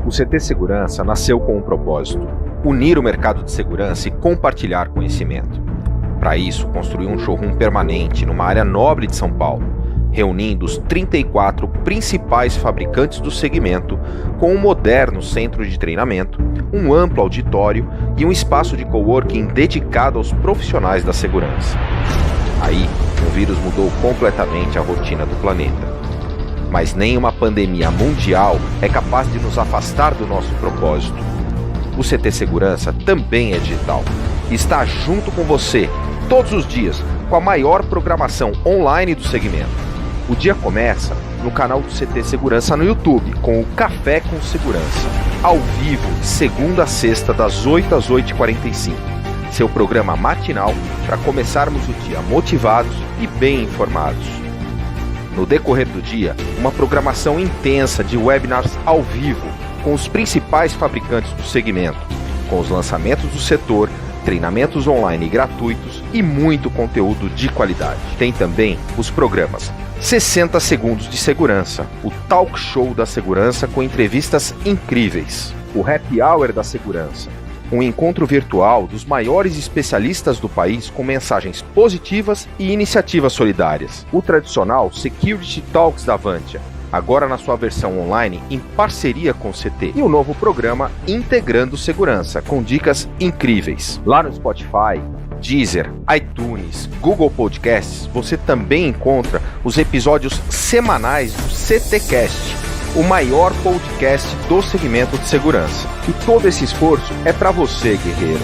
O CT Segurança nasceu com um propósito: unir o mercado de segurança e compartilhar conhecimento. Para isso, construiu um showroom permanente numa área nobre de São Paulo, reunindo os 34 principais fabricantes do segmento, com um moderno centro de treinamento, um amplo auditório e um espaço de coworking dedicado aos profissionais da segurança. Aí, o vírus mudou completamente a rotina do planeta. Mas nem uma pandemia mundial é capaz de nos afastar do nosso propósito. O CT Segurança também é digital. Está junto com você, todos os dias, com a maior programação online do segmento. O dia começa no canal do CT Segurança no YouTube, com o Café com Segurança, ao vivo, segunda a sexta, das 8 às 8h45. Seu programa matinal para começarmos o dia motivados e bem informados. No decorrer do dia, uma programação intensa de webinars ao vivo com os principais fabricantes do segmento, com os lançamentos do setor, treinamentos online gratuitos e muito conteúdo de qualidade. Tem também os programas 60 Segundos de Segurança, o Talk Show da Segurança com entrevistas incríveis, o Happy Hour da Segurança, um encontro virtual dos maiores especialistas do país com mensagens positivas e iniciativas solidárias, o tradicional Security Talks da Avantia, agora na sua versão online em parceria com o CT, e o novo programa Integrando Segurança, com dicas incríveis. Lá no Spotify, Deezer, iTunes, Google Podcasts, você também encontra os episódios semanais do CTcast, o maior podcast do segmento de segurança. E todo esse esforço é para você, guerreiro.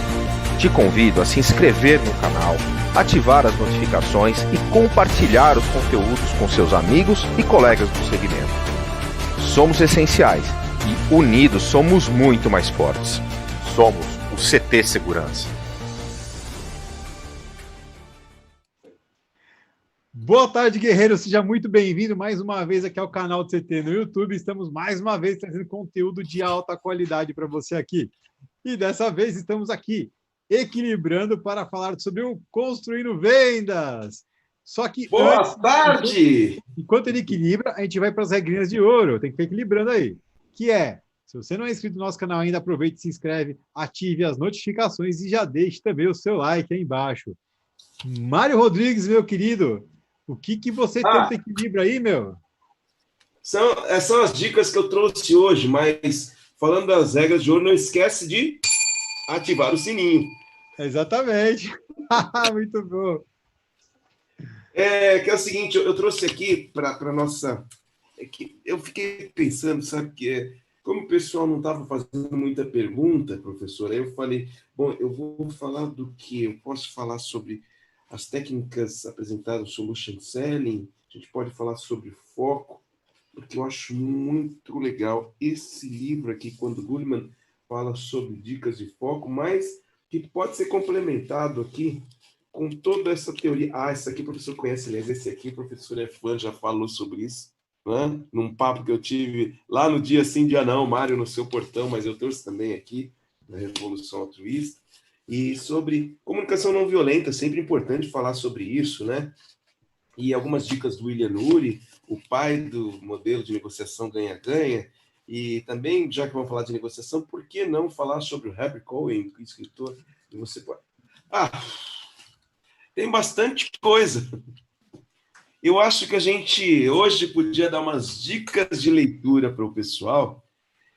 Te convido a se inscrever no canal, ativar as notificações e compartilhar os conteúdos com seus amigos e colegas do segmento. Somos essenciais e unidos somos muito mais fortes. Somos o CT Segurança. Boa tarde, guerreiro. Seja muito bem-vindo mais uma vez aqui ao canal do CT no YouTube. Estamos mais uma vez trazendo conteúdo de alta qualidade para você aqui. E dessa vez estamos aqui equilibrando para falar sobre o Construindo Vendas. Só que boa tarde! Enquanto ele equilibra, a gente vai para as regrinhas de ouro. Tem que ficar equilibrando aí. Que é, se você não é inscrito no nosso canal ainda, aproveite e se inscreve, ative as notificações e já deixe também o seu like aí embaixo. Mário Rodrigues, meu querido, o que você tenta equilibrar aí, meu? São as dicas que eu trouxe hoje, mas falando das regras de ouro, não esquece de ativar o sininho. Exatamente. Muito bom. Que é o seguinte, eu trouxe aqui para nossa... eu fiquei pensando, sabe, como o pessoal não estava fazendo muita pergunta, professor, aí eu falei, bom, eu vou falar do que? Eu posso falar sobre as técnicas apresentadas no Solution Selling, a gente pode falar sobre foco, porque eu acho muito legal esse livro aqui, quando Goleman fala sobre dicas de foco, mas que pode ser complementado aqui com toda essa teoria. Esse aqui o professor conhece, aliás, esse aqui o professor é fã, já falou sobre isso, né? Num papo que eu tive lá no Dia Sim, Dia Não, Mário, no seu portão, mas eu trouxe também aqui, na Revolução Altruísta. E sobre comunicação não violenta, sempre importante falar sobre isso, né? E algumas dicas do William Ury, o pai do modelo de negociação ganha-ganha, e também, já que vamos falar de negociação, por que não falar sobre o Harry Cohen, o escritor? E você pode... tem bastante coisa. Eu acho que a gente hoje podia dar umas dicas de leitura para o pessoal,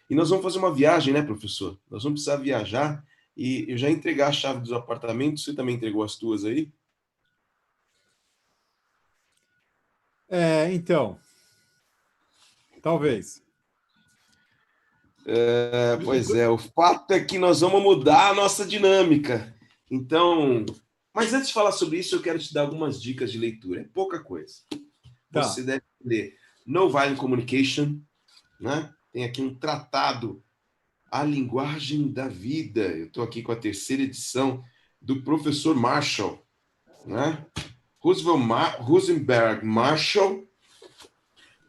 e nós vamos fazer uma viagem, né, professor? Nós vamos precisar viajar. E eu já entregar a chave dos apartamentos, você também entregou as tuas aí? Então, talvez. Pois é, o fato é que nós vamos mudar a nossa dinâmica. Então, mas antes de falar sobre isso, eu quero te dar algumas dicas de leitura. É pouca coisa. Tá. Você deve ler No Violent Communication, né? Tem aqui um tratado, A Linguagem da Vida. Eu estou aqui com a 3ª edição do professor Marshall, né? Rosenberg Marshall.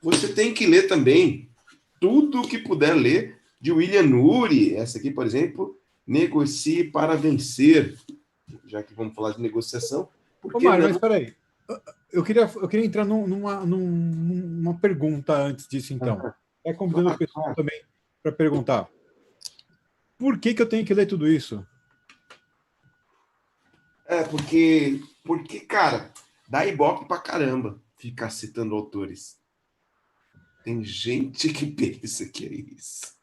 Você tem que ler também tudo o que puder ler de William Ury. Essa aqui, por exemplo, Negocie para Vencer. Já que vamos falar de negociação. Ô, Mário, mas espera aí. Eu queria entrar numa pergunta antes disso, então. Convidando o pessoal também para perguntar, por que eu tenho que ler tudo isso? Porque, cara, dá ibope pra caramba ficar citando autores. Tem gente que pensa que é isso.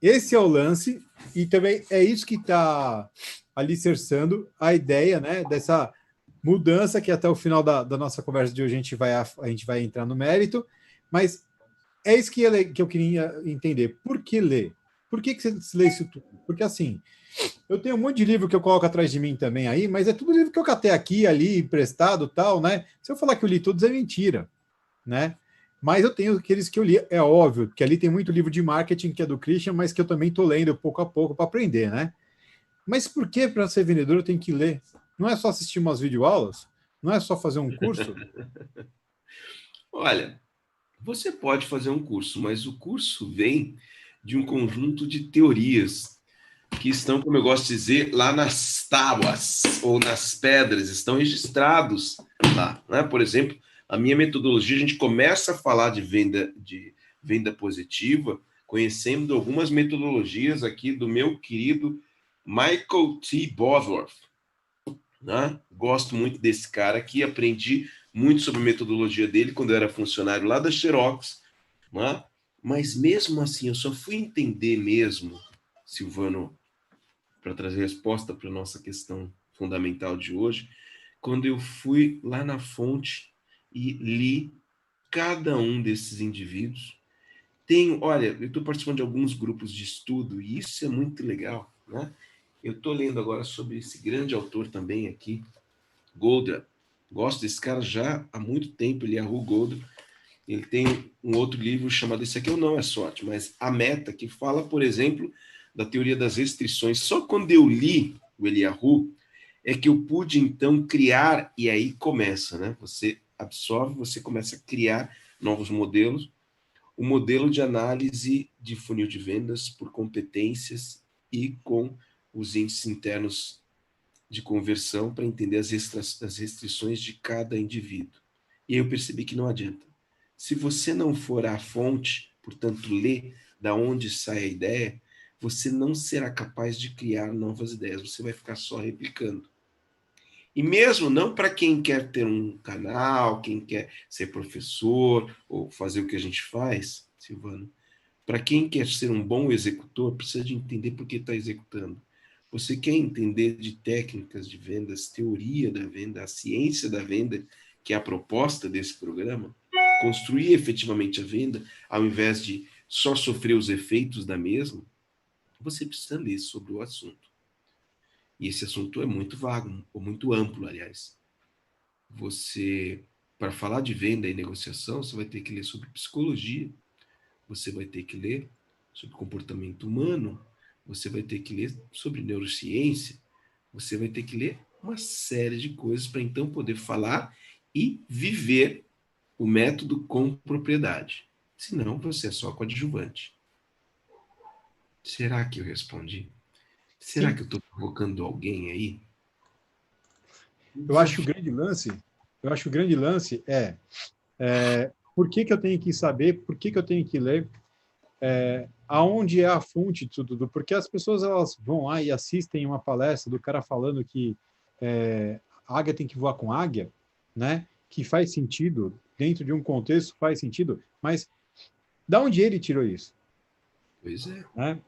Esse é o lance, e também é isso que está alicerçando a ideia, né, dessa mudança que até o final da nossa conversa de hoje a gente vai entrar no mérito, mas é isso que eu queria entender. Por que ler? Por que você lê isso tudo? Porque assim, eu tenho um monte de livro que eu coloco atrás de mim também aí, mas é tudo livro que eu catei aqui, ali, emprestado, tal, né? Se eu falar que eu li todos é mentira, né? Mas eu tenho aqueles que eu li, é óbvio, que ali tem muito livro de marketing que é do Christian, mas que eu também estou lendo pouco a pouco para aprender, né? Mas por que para ser vendedor eu tenho que ler? Não é só assistir umas videoaulas? Não é só fazer um curso? Olha, você pode fazer um curso, mas o curso vem de um conjunto de teorias que estão, como eu gosto de dizer, lá nas tábuas ou nas pedras, estão registrados lá, né? Por exemplo, a minha metodologia, a gente começa a falar de venda positiva, conhecendo algumas metodologias aqui do meu querido Michael T. Bosworth, né? Gosto muito desse cara aqui, aprendi muito sobre a metodologia dele quando eu era funcionário lá da Xerox, né? Mas mesmo assim, eu só fui entender mesmo, Silvano, para trazer resposta para a nossa questão fundamental de hoje, quando eu fui lá na fonte e li cada um desses indivíduos. Olha, eu estou participando de alguns grupos de estudo e isso é muito legal, né? Eu estou lendo agora sobre esse grande autor também aqui, Goldratt. Gosto desse cara já há muito tempo, ele é Eliyahu Goldratt. Ele tem um outro livro chamado, esse aqui eu Não é Sorte, mas A Meta, que fala, por exemplo, da teoria das restrições. Só quando eu li o Eliyahu é que eu pude, então, criar, e aí começa, né? Você absorve, você começa a criar novos modelos. O modelo de análise de funil de vendas por competências e com os índices internos de conversão para entender as restrições de cada indivíduo. E aí eu percebi que não adianta. Se você não for à fonte, portanto, ler da onde sai a ideia, você não será capaz de criar novas ideias, você vai ficar só replicando. E mesmo não para quem quer ter um canal, quem quer ser professor ou fazer o que a gente faz, Silvano, para quem quer ser um bom executor, precisa de entender por que está executando. Você quer entender de técnicas de vendas, teoria da venda, a ciência da venda, que é a proposta desse programa, construir efetivamente a venda, ao invés de só sofrer os efeitos da mesma, você precisa ler sobre o assunto. E esse assunto é muito vago, ou muito amplo, aliás. Para falar de venda e negociação, você vai ter que ler sobre psicologia, você vai ter que ler sobre comportamento humano, você vai ter que ler sobre neurociência, você vai ter que ler uma série de coisas para então poder falar e viver o método com propriedade. Senão, você é só coadjuvante. Será que eu respondi? Será Sim. que eu estou provocando alguém aí? Eu acho que o grande lance é por que eu tenho que saber, por que eu tenho que ler, aonde é a fonte de tudo, porque as pessoas elas vão lá e assistem uma palestra do cara falando que a águia tem que voar com águia, né? Que faz sentido, dentro de um contexto faz sentido, mas da onde ele tirou isso? Pois é. Né?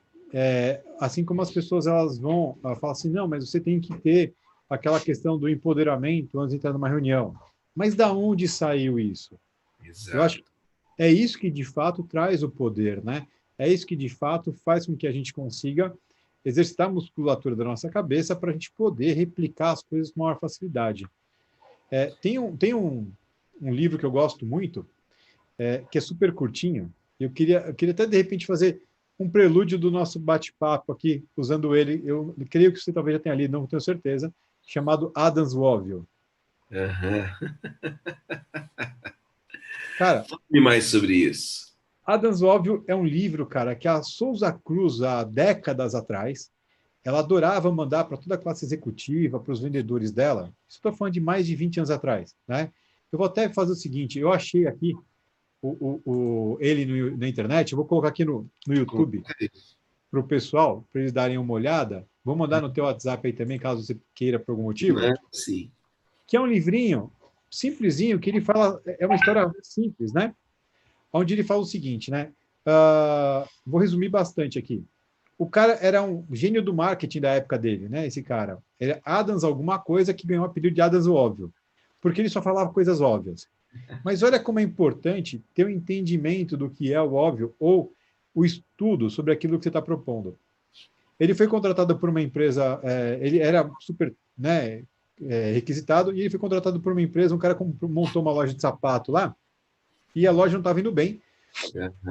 Assim como as pessoas elas falam assim, não, mas você tem que ter aquela questão do empoderamento antes de entrar numa reunião. Mas da onde saiu isso? Exato. Eu acho que é isso que de fato traz o poder, né? É isso que de fato faz com que a gente consiga exercitar a musculatura da nossa cabeça para a gente poder replicar as coisas com maior facilidade. Tem um livro que eu gosto muito, que é super curtinho. Eu queria até de repente fazer um prelúdio do nosso bate-papo aqui, usando ele. Eu creio que você talvez já tenha lido, não tenho certeza, chamado Adam's Woville. Cara, fale mais sobre isso. Adam's Woville é um livro, cara, que a Souza Cruz, há décadas atrás, ela adorava mandar para toda a classe executiva, para os vendedores dela. Isso estou falando de mais de 20 anos atrás, né? Eu vou até fazer o seguinte, eu achei aqui ele na internet. Eu vou colocar aqui no YouTube para o pessoal, para eles darem uma olhada. Vou mandar no teu WhatsApp aí também, caso você queira por algum motivo. Sim. Que é um livrinho simplesinho, que ele fala, é uma história simples, né? Onde ele fala o seguinte, né? Vou resumir bastante aqui. O cara era um gênio do marketing da época dele, né? Esse cara. Ele Adams alguma coisa, que ganhou o apelido de Adams o óbvio. Porque ele só falava coisas óbvias. Mas olha como é importante ter um entendimento do que é o óbvio ou o estudo sobre aquilo que você está propondo. Ele foi contratado por uma empresa, ele era super, né, requisitado, e ele foi contratado por uma empresa, um cara montou uma loja de sapato lá, e a loja não estava indo bem.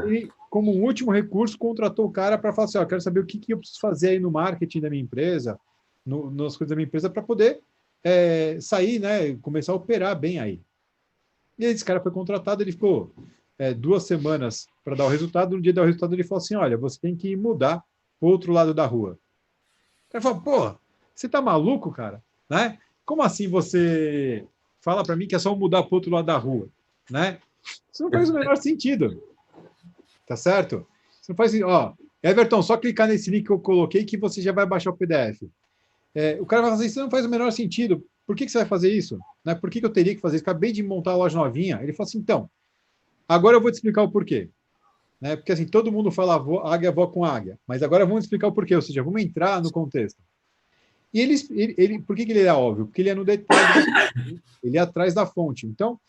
E, como um último recurso, contratou o cara para falar assim, quero saber o que eu preciso fazer aí no marketing da minha empresa, nas coisas da minha empresa, para poder sair, né, começar a operar bem aí. E esse cara foi contratado, ele ficou 2 semanas para dar o resultado. No dia de dar o resultado, ele falou assim, olha, você tem que mudar para o outro lado da rua. O cara falou, pô, você tá maluco, cara? Né? Como assim você fala para mim que é só mudar para o outro lado da rua? Né? Isso não faz o menor sentido. Tá certo? Isso não faz Everton, só clicar nesse link que eu coloquei que você já vai baixar o PDF. O cara vai fazer isso, não faz o menor sentido. Por que você vai fazer isso? Né? Por que eu teria que fazer isso? Acabei de montar a loja novinha. Ele falou assim, então, agora eu vou te explicar o porquê. Né? Porque assim, todo mundo fala águia voa com águia, mas agora vamos explicar o porquê, ou seja, vamos entrar no contexto. E ele por que ele é óbvio? Porque ele é no detalhe, ele é atrás da fonte. Então,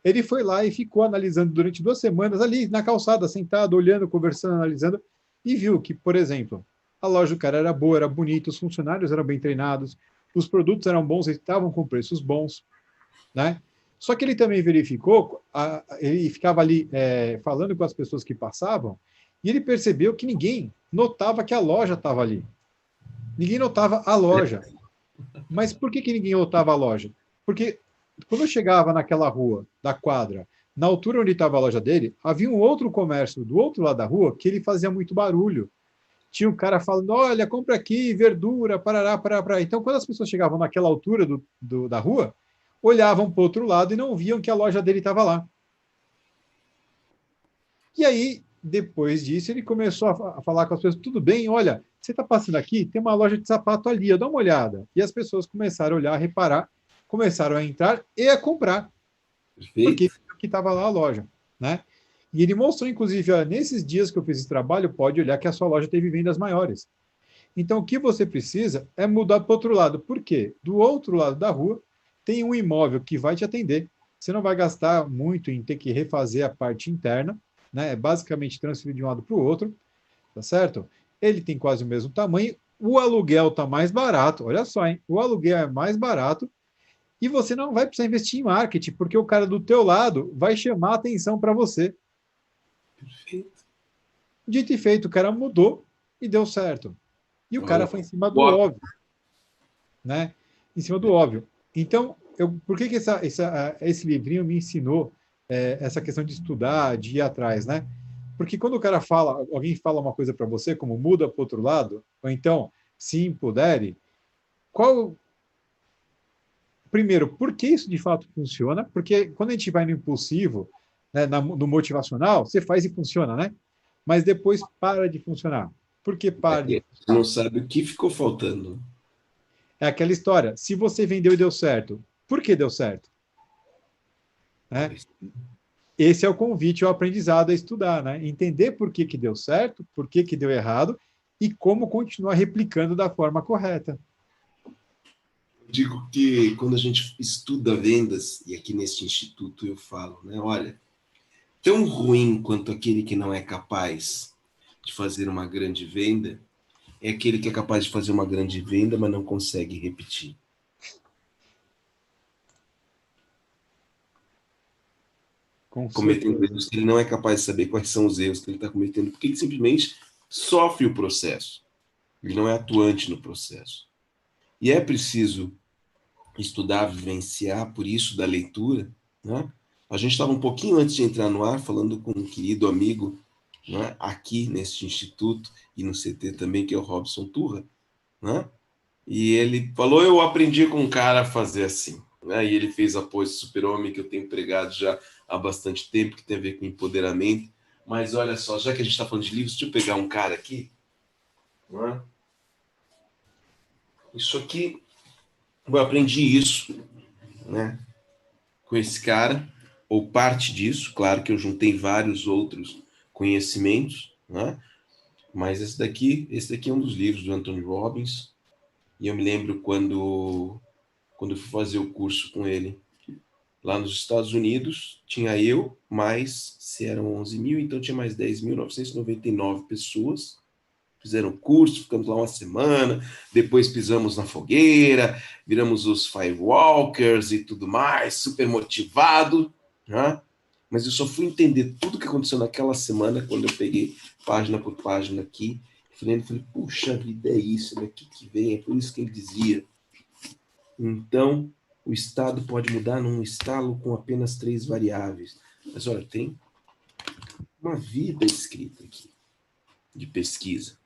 ele foi lá e ficou analisando durante 2 semanas ali na calçada, sentado, olhando, conversando, analisando, e viu que, por exemplo, a loja do cara era boa, era bonita, os funcionários eram bem treinados, os produtos eram bons, eles estavam com preços bons, né? Só que ele também verificou, ele ficava ali falando com as pessoas que passavam, e ele percebeu que ninguém notava que a loja estava ali. Ninguém notava a loja. Mas por que ninguém notava a loja? Porque quando eu chegava naquela rua da quadra, na altura onde estava a loja dele, havia um outro comércio do outro lado da rua que ele fazia muito barulho. Tinha um cara falando, olha, compra aqui, verdura, parará, parará. Então, quando as pessoas chegavam naquela altura da rua, olhavam para o outro lado e não viam que a loja dele estava lá. E aí, depois disso, ele começou a falar com as pessoas, tudo bem, olha, você está passando aqui, tem uma loja de sapato ali, dá uma olhada. E as pessoas começaram a olhar, a reparar, começaram a entrar e a comprar. Perfeito. Porque estava lá a loja, né? E ele mostrou, inclusive, nesses dias que eu fiz esse trabalho, pode olhar que a sua loja teve vendas maiores. Então, o que você precisa é mudar para o outro lado. Por quê? Do outro lado da rua, tem um imóvel que vai te atender. Você não vai gastar muito em ter que refazer a parte interna, né? É basicamente transferir de um lado para o outro, tá certo? Ele tem quase o mesmo tamanho, o aluguel está mais barato, olha só, hein? O aluguel é mais barato e você não vai precisar investir em marketing, porque o cara do teu lado vai chamar a atenção para você. Perfeito. Dito e feito, o cara mudou e deu certo. E o cara foi em cima do óbvio, né? Em cima do óbvio. Então, por que esse livrinho me ensinou essa questão de estudar, de ir atrás, né? Porque quando o cara alguém fala uma coisa para você, como muda para o outro lado, ou então, se empodere, primeiro, por que isso de fato funciona? Porque quando a gente vai no impulsivo, né, no motivacional, você faz e funciona, né? Mas depois para de funcionar. Por que para de funcionar? Você não sabe o que ficou faltando. É aquela história, se você vendeu e deu certo, por que deu certo? Né? Esse é o convite, o aprendizado a estudar, né? Entender por que deu certo, por que deu errado e como continuar replicando da forma correta. Digo que quando a gente estuda vendas, e aqui neste instituto eu falo, né? Olha, tão ruim quanto aquele que não é capaz de fazer uma grande venda é aquele que é capaz de fazer uma grande venda, mas não consegue repetir. Cometendo erros que ele não é capaz de saber quais são os erros que ele está cometendo, porque ele simplesmente sofre o processo. Ele não é atuante no processo. E é preciso estudar, vivenciar, por isso da leitura, né? A gente estava um pouquinho antes de entrar no ar, falando com um querido amigo, né, aqui neste instituto e no CT também, que é o Robson Turra, né? E ele falou, eu aprendi com um cara a fazer assim. E ele fez a pose Super-Homem, que eu tenho pregado já há bastante tempo, que tem a ver com empoderamento. Mas olha só, já que a gente está falando de livros, deixa eu pegar um cara aqui. Não é? Isso aqui, eu aprendi isso, né, com esse cara, ou parte disso. Claro que eu juntei vários outros conhecimentos, né? Mas esse daqui é um dos livros do Anthony Robbins. E eu me lembro quando eu fui fazer o curso com ele lá nos Estados Unidos, tinha eu, mais, se eram 11 mil, então tinha mais 10.999 pessoas. Fizeram curso, ficamos lá uma semana, depois pisamos na fogueira, viramos os Firewalkers e tudo mais, super motivado, né? Mas eu só fui entender tudo que aconteceu naquela semana quando eu peguei página por página aqui. Falei, puxa vida, é isso daqui que vem, é por isso que ele dizia. Então, o estado pode mudar num estalo com apenas 3 variáveis. Mas olha, tem uma vida escrita aqui, de pesquisa,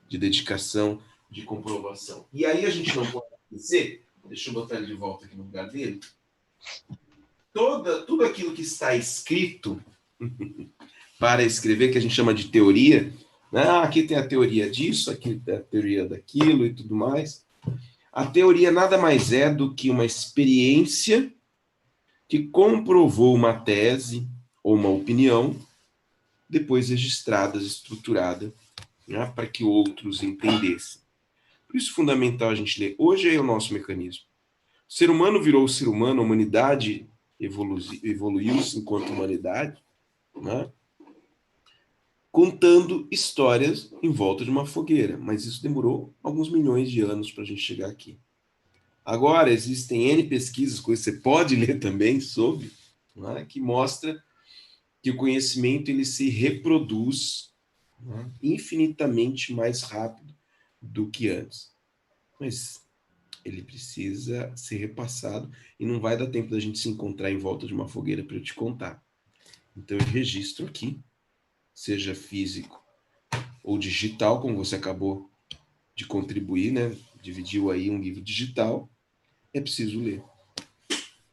de dedicação, de comprovação. E aí a gente não pode dizer, deixa eu botar ele de volta aqui no lugar dele, tudo aquilo que está escrito para escrever, que a gente chama de teoria, né? Aqui tem a teoria disso, aqui tem a teoria daquilo e tudo mais. A teoria nada mais é do que uma experiência que comprovou uma tese ou uma opinião, depois registrada, estruturada, né, para que outros entendessem. Por isso é fundamental a gente ler. Hoje é o nosso mecanismo. O ser humano virou ser humano, a humanidade evoluiu-se enquanto humanidade, né, contando histórias em volta de uma fogueira. Mas isso demorou alguns milhões de anos para a gente chegar aqui. Agora, existem N pesquisas, coisas que você pode ler também sobre, né, que mostra que o conhecimento ele se reproduz, né, infinitamente mais rápido do que antes. Mas ele precisa ser repassado e não vai dar tempo da gente se encontrar em volta de uma fogueira para eu te contar. Então eu registro aqui, seja físico ou digital, como você acabou de contribuir, né? Dividiu aí um livro digital, é preciso ler.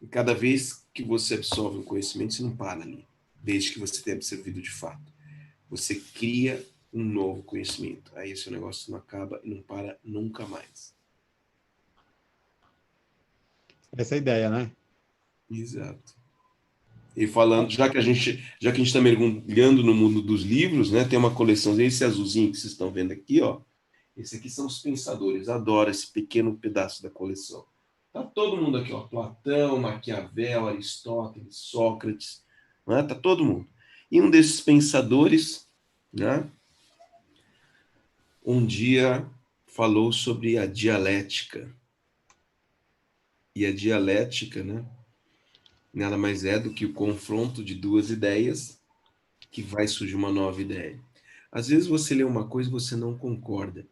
E cada vez que você absorve um conhecimento, você não para ali, desde que você tenha absorvido de fato. Você cria um novo conhecimento. Aí esse negócio não acaba e não para nunca mais. Essa é a ideia, né? Exato. E falando, já que a gente está mergulhando no mundo dos livros, né? Tem uma coleção, esse azulzinho que vocês estão vendo aqui, ó. Esse aqui são os pensadores. Adoro esse pequeno pedaço da coleção. Tá todo mundo aqui, ó. Platão, Maquiavel, Aristóteles, Sócrates, né? Tá todo mundo. E um desses pensadores, né, um dia falou sobre a dialética. E a dialética, né, nada mais é do que o confronto de duas ideias que vai surgir uma nova ideia. Às vezes você lê uma coisa e você não concorda.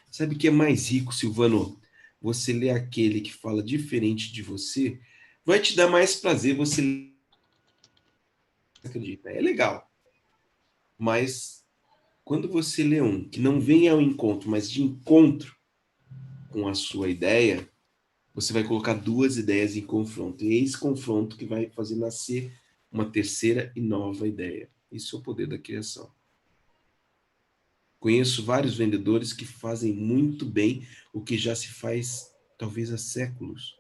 Sabe o que é mais rico, Silvano? Você lê aquele que fala diferente de você, vai te dar mais prazer você acredita. É legal. Mas quando você lê um que não vem ao encontro, mas de encontro com a sua ideia, você vai colocar duas ideias em confronto. E é esse confronto que vai fazer nascer uma terceira e nova ideia. Isso é o poder da criação. Conheço vários vendedores que fazem muito bem o que já se faz talvez há séculos.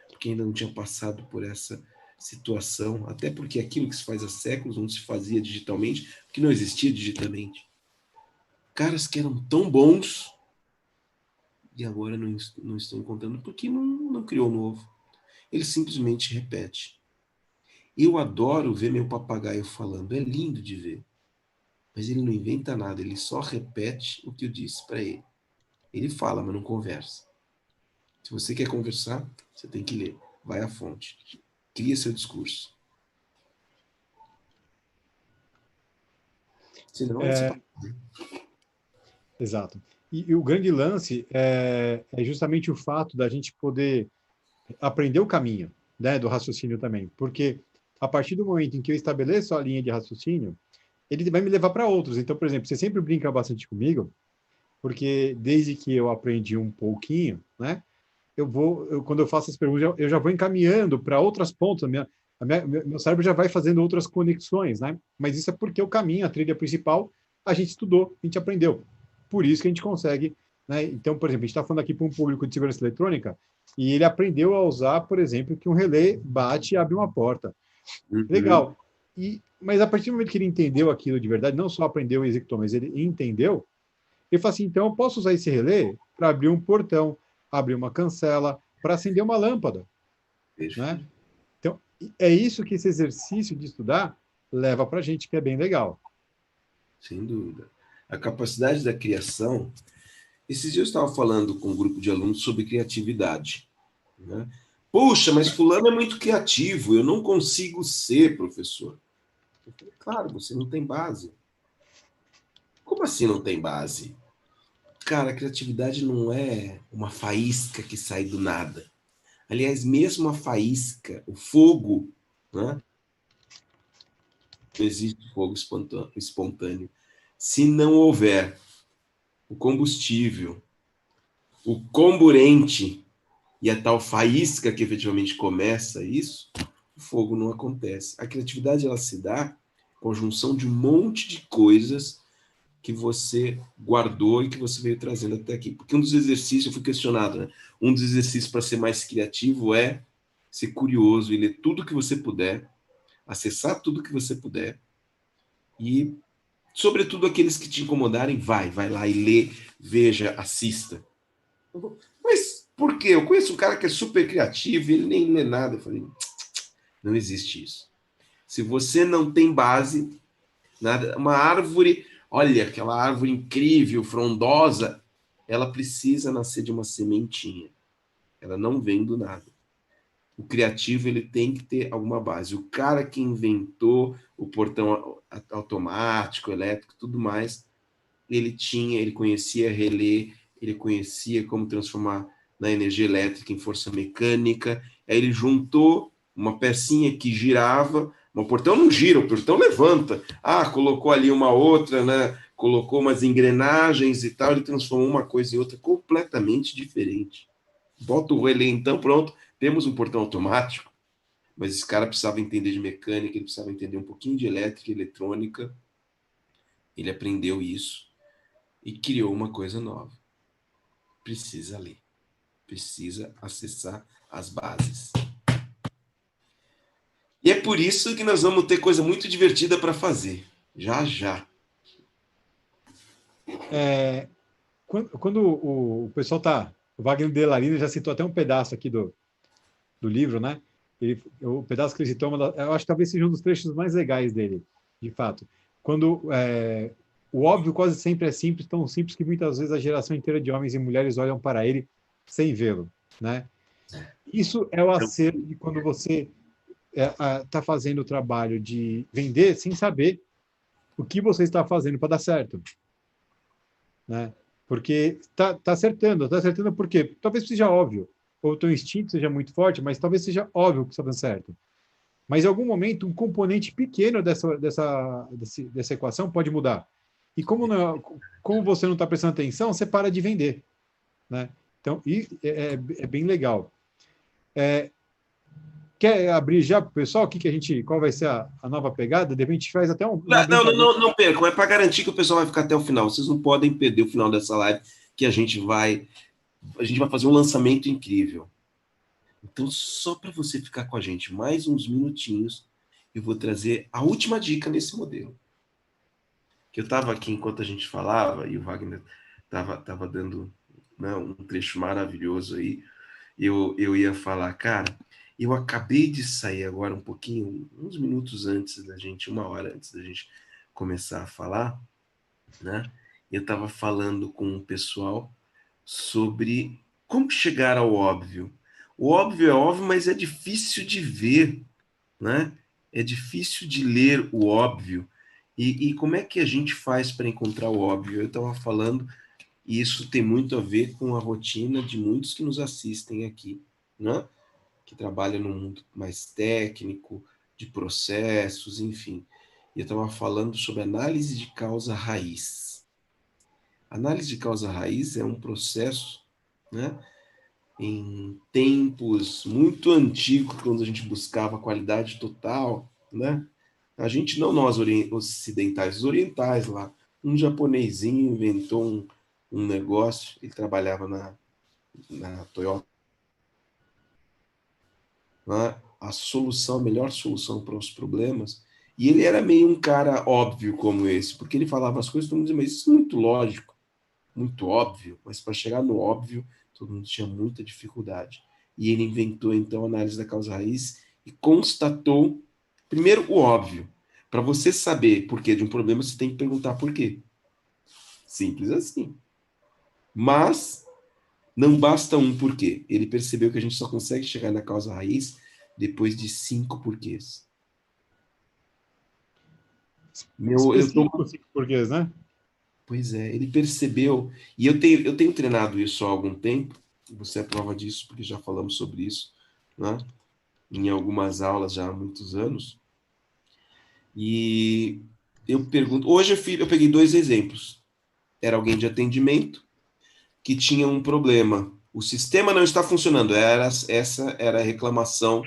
Porque ainda não tinha passado por essa situação, até porque aquilo que se faz há séculos não se fazia digitalmente, porque não existia digitalmente. Caras que eram tão bons e agora não estão encontrando porque não criou novo. Ele simplesmente repete. Eu adoro ver meu papagaio falando, é lindo de ver. Mas ele não inventa nada, ele só repete o que eu disse para ele. Ele fala, mas não conversa. Se você quer conversar, você tem que ler. Vai à fonte. Cria seu discurso. Senão, Exato. E o grande lance é justamente o fato da gente poder aprender o caminho, né, do raciocínio também. Porque a partir do momento em que eu estabeleço a linha de raciocínio, ele vai me levar para outros. Então, por exemplo, você sempre brinca bastante comigo, porque desde que eu aprendi um pouquinho, né, quando eu faço as perguntas, eu já vou encaminhando para outras pontas, meu cérebro já vai fazendo outras conexões, né? Mas isso é porque o caminho, a trilha principal, a gente estudou, a gente aprendeu. Por isso que a gente consegue, né? Então, por exemplo, a gente está falando aqui para um público de segurança eletrônica e ele aprendeu a usar, por exemplo, que um relé bate e abre uma porta. Uhum. Legal. Mas a partir do momento que ele entendeu aquilo de verdade, não só aprendeu e executou, mas ele entendeu, ele fala assim, então eu posso usar esse relé para abrir um portão, abrir uma cancela, para acender uma lâmpada, né? Perfeito. Então, é isso que esse exercício de estudar leva para a gente, que é bem legal. Sem dúvida. A capacidade da criação. Esses dias eu estava falando com um grupo de alunos sobre criatividade, né? Puxa, mas fulano é muito criativo, eu não consigo ser, professor. Eu falei, claro, você não tem base. Como assim não tem base? Cara, a criatividade não é uma faísca que sai do nada. Aliás, mesmo a faísca, o fogo, né? Não existe fogo espontâneo. Se não houver o combustível, o comburente e a tal faísca que efetivamente começa isso, o fogo não acontece. A criatividade ela se dá conjunção de um monte de coisas que você guardou e que você veio trazendo até aqui. Porque um dos exercícios, eu fui questionado, né? Um dos exercícios para ser mais criativo é ser curioso e ler tudo que você puder, acessar tudo que você puder e, sobretudo, aqueles que te incomodarem, vai lá e lê, veja, assista. Mas por quê? Eu conheço um cara que é super criativo e ele nem lê nada. Eu falei, não existe isso. Se você não tem base, nada, uma árvore, olha, aquela árvore incrível, frondosa, ela precisa nascer de uma sementinha. Ela não vem do nada. O criativo ele tem que ter alguma base. O cara que inventou o portão automático, elétrico, tudo mais, ele conhecia relé, ele conhecia como transformar na energia elétrica em força mecânica. Aí ele juntou uma pecinha que girava, mas o portão não gira, o portão levanta. Ah, colocou ali uma outra, né? Colocou umas engrenagens e tal, ele transformou uma coisa em outra completamente diferente. Bota o relé então, pronto, temos um portão automático, mas esse cara precisava entender de mecânica, ele precisava entender um pouquinho de elétrica e eletrônica, ele aprendeu isso e criou uma coisa nova. Precisa ler, precisa acessar as bases. E é por isso que nós vamos ter coisa muito divertida para fazer, já já. Quando o pessoal tá. O Wagner Delarino já citou até um pedaço aqui do livro, né? O pedaço que ele citou, eu acho que talvez seja um dos trechos mais legais dele, de fato. Quando o óbvio quase sempre é simples, tão simples que muitas vezes a geração inteira de homens e mulheres olham para ele sem vê-lo, né? Isso é o acerto de quando você está fazendo o trabalho de vender sem saber o que você está fazendo para dar certo, né? Porque está acertando por quê? Talvez seja óbvio, ou o teu instinto seja muito forte, mas talvez seja óbvio que está dando certo. Mas em algum momento, um componente pequeno dessa equação pode mudar. E como você não está prestando atenção, você para de vender, né? Então, é bem legal. Quer abrir já para o pessoal qual vai ser a nova pegada? De repente a gente faz até uma brincadeira. Não percam, é para garantir que o pessoal vai ficar até o final. Vocês não podem perder o final dessa live, que a gente vai fazer um lançamento incrível. Então, só para você ficar com a gente mais uns minutinhos, eu vou trazer a última dica nesse modelo. Que eu estava aqui enquanto a gente falava, e o Wagner estava dando, né, um trecho maravilhoso aí. Eu ia falar, cara, eu acabei de sair agora um pouquinho, uns minutos antes da gente, uma hora antes da gente começar a falar, né? Eu estava falando com o pessoal sobre como chegar ao óbvio. O óbvio é óbvio, mas é difícil de ver, né? É difícil de ler o óbvio. E como é que a gente faz para encontrar o óbvio? Eu estava falando, e isso tem muito a ver com a rotina de muitos que nos assistem aqui, né? Que trabalham no mundo mais técnico, de processos, enfim. E eu estava falando sobre análise de causa raiz. Análise de causa-raiz é um processo, né, em tempos muito antigos, quando a gente buscava qualidade total, né? A gente, não nós ocidentais, os orientais lá. Um japonesinho inventou um negócio, ele trabalhava na Toyota, né? A solução, a melhor solução para os problemas. E ele era meio um cara óbvio como esse, porque ele falava as coisas, todo mundo dizia, mas isso é muito lógico, muito óbvio, mas para chegar no óbvio, todo mundo tinha muita dificuldade. E ele inventou, então, a análise da causa-raiz e constatou, primeiro, o óbvio. Para você saber por que de um problema, você tem que perguntar por quê. Simples assim. Mas não basta um porquê. Ele percebeu que a gente só consegue chegar na causa-raiz depois de 5 porquês. Eu tô... Específico, 5 porquês, né? Pois é, ele percebeu, e eu tenho treinado isso há algum tempo, você é prova disso, porque já falamos sobre isso, né? Em algumas aulas já há muitos anos, e eu pergunto, hoje eu peguei 2 exemplos, era alguém de atendimento que tinha um problema, o sistema não está funcionando, essa era a reclamação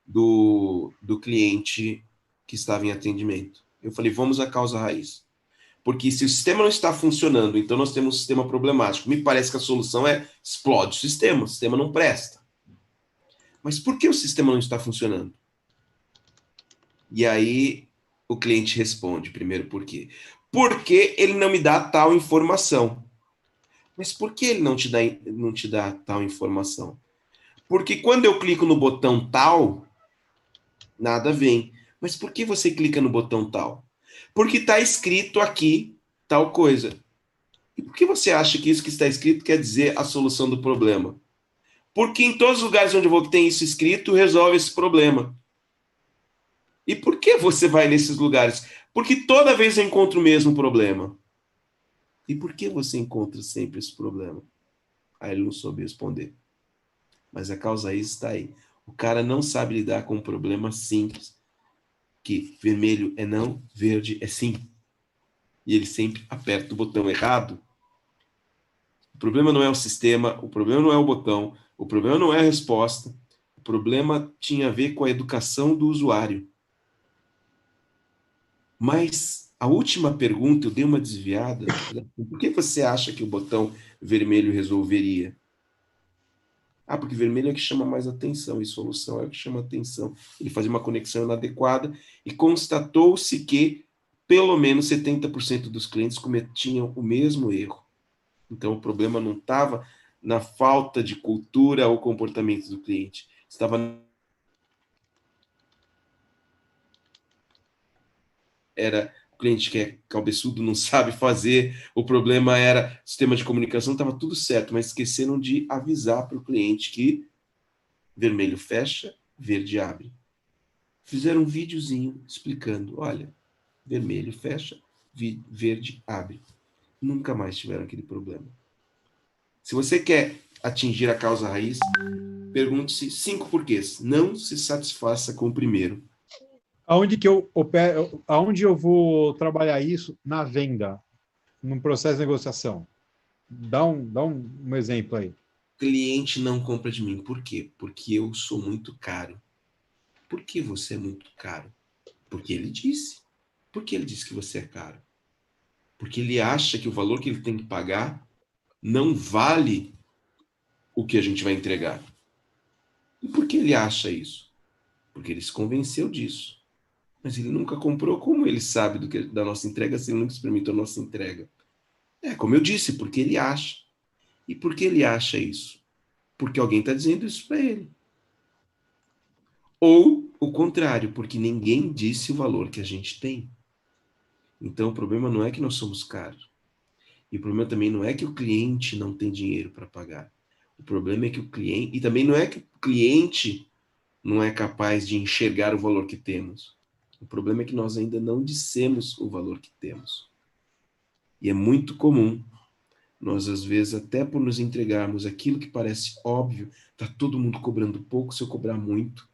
do cliente que estava em atendimento. Eu falei, vamos à causa raiz. Porque se o sistema não está funcionando, então nós temos um sistema problemático. Me parece que a solução é explode o sistema não presta. Mas por que o sistema não está funcionando? E aí o cliente responde, primeiro por quê? Porque ele não me dá tal informação. Mas por que ele não te dá tal informação? Porque quando eu clico no botão tal, nada vem. Mas por que você clica no botão tal? Porque está escrito aqui tal coisa. E por que você acha que isso que está escrito quer dizer a solução do problema? Porque em todos os lugares onde eu vou que tem isso escrito, resolve esse problema. E por que você vai nesses lugares? Porque toda vez eu encontro o mesmo problema. E por que você encontra sempre esse problema? Aí ele não soube responder. Mas a causa raiz está aí. O cara não sabe lidar com um problema simples. Que vermelho é não, verde é sim. E ele sempre aperta o botão errado. O problema não é o sistema, o problema não é o botão, o problema não é a resposta. O problema tinha a ver com a educação do usuário. Mas a última pergunta, eu dei uma desviada. Por que você acha que o botão vermelho resolveria? Ah, porque vermelho é o que chama mais atenção, e solução é o que chama atenção. Ele fazia uma conexão inadequada e constatou-se que pelo menos 70% dos clientes cometiam o mesmo erro. Então, o problema não estava na falta de cultura ou comportamento do cliente. Estava era o cliente que é cabeçudo, não sabe fazer, o problema era sistema de comunicação, estava tudo certo, mas esqueceram de avisar para o cliente que vermelho fecha, verde abre. Fizeram um videozinho explicando, olha, vermelho fecha, verde abre. Nunca mais tiveram aquele problema. Se você quer atingir a causa raiz, pergunte-se 5 porquês. Não se satisfaça com o primeiro. Aonde que eu opero, aonde eu vou trabalhar isso na venda, num processo de negociação? Dá um exemplo aí. Cliente não compra de mim. Por quê? Porque eu sou muito caro. Por que você é muito caro? Porque ele disse. Por que ele disse que você é caro? Porque ele acha que o valor que ele tem que pagar não vale o que a gente vai entregar. E por que ele acha isso? Porque ele se convenceu disso. Mas ele nunca comprou. Como ele sabe da nossa entrega se ele nunca experimentou a nossa entrega? É, como eu disse, porque ele acha. E por que ele acha isso? Porque alguém está dizendo isso para ele. Ou o contrário, porque ninguém disse o valor que a gente tem. Então o problema não é que nós somos caros. E o problema também não é que o cliente não tem dinheiro para pagar. O problema é que o cliente. E também não é que o cliente não é capaz de enxergar o valor que temos. O problema é que nós ainda não dissemos o valor que temos. E é muito comum nós, às vezes, até por nos entregarmos aquilo que parece óbvio, está todo mundo cobrando pouco, se eu cobrar muito,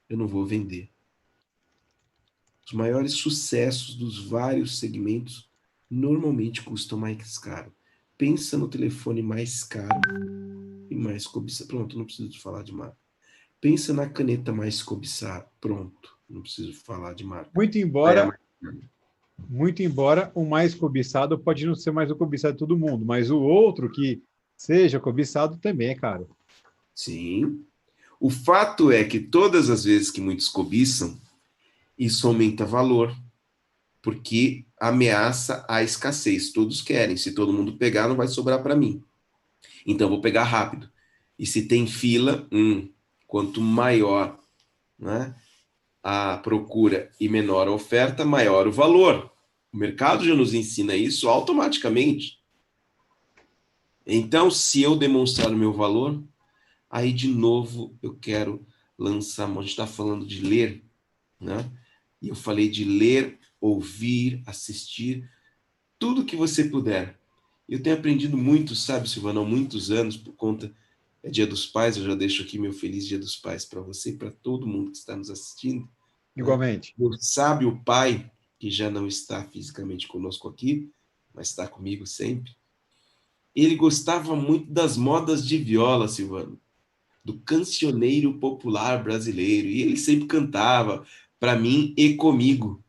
eu não vou vender. Os maiores sucessos dos vários segmentos normalmente custam mais caro. Pensa no telefone mais caro e mais cobiçado. Pronto, não preciso falar de marca. Pensa na caneta mais cobiçada. Pronto, não preciso falar de marca. Muito embora o mais cobiçado pode não ser mais o cobiçado de todo mundo, mas o outro que seja cobiçado também é caro. Sim. O fato é que todas as vezes que muitos cobiçam, isso aumenta valor, porque ameaça a escassez. Todos querem. Se todo mundo pegar, não vai sobrar para mim. Então, eu vou pegar rápido. E se tem fila, quanto maior, né, a procura e menor a oferta, maior o valor. O mercado já nos ensina isso automaticamente. Então, se eu demonstrar o meu valor, aí de novo eu quero lançar. A gente está falando de ler, né? E eu falei de ler, ouvir, assistir, tudo que você puder. Eu tenho aprendido muito, sabe, Silvana, há muitos anos, por conta. É Dia dos Pais, eu já deixo aqui meu feliz Dia dos Pais para você e para todo mundo que está nos assistindo. Igualmente. Meu sábio pai, que já não está fisicamente conosco aqui, mas está comigo sempre, ele gostava muito das modas de viola, Silvano, do cancioneiro popular brasileiro, e ele sempre cantava para mim e comigo.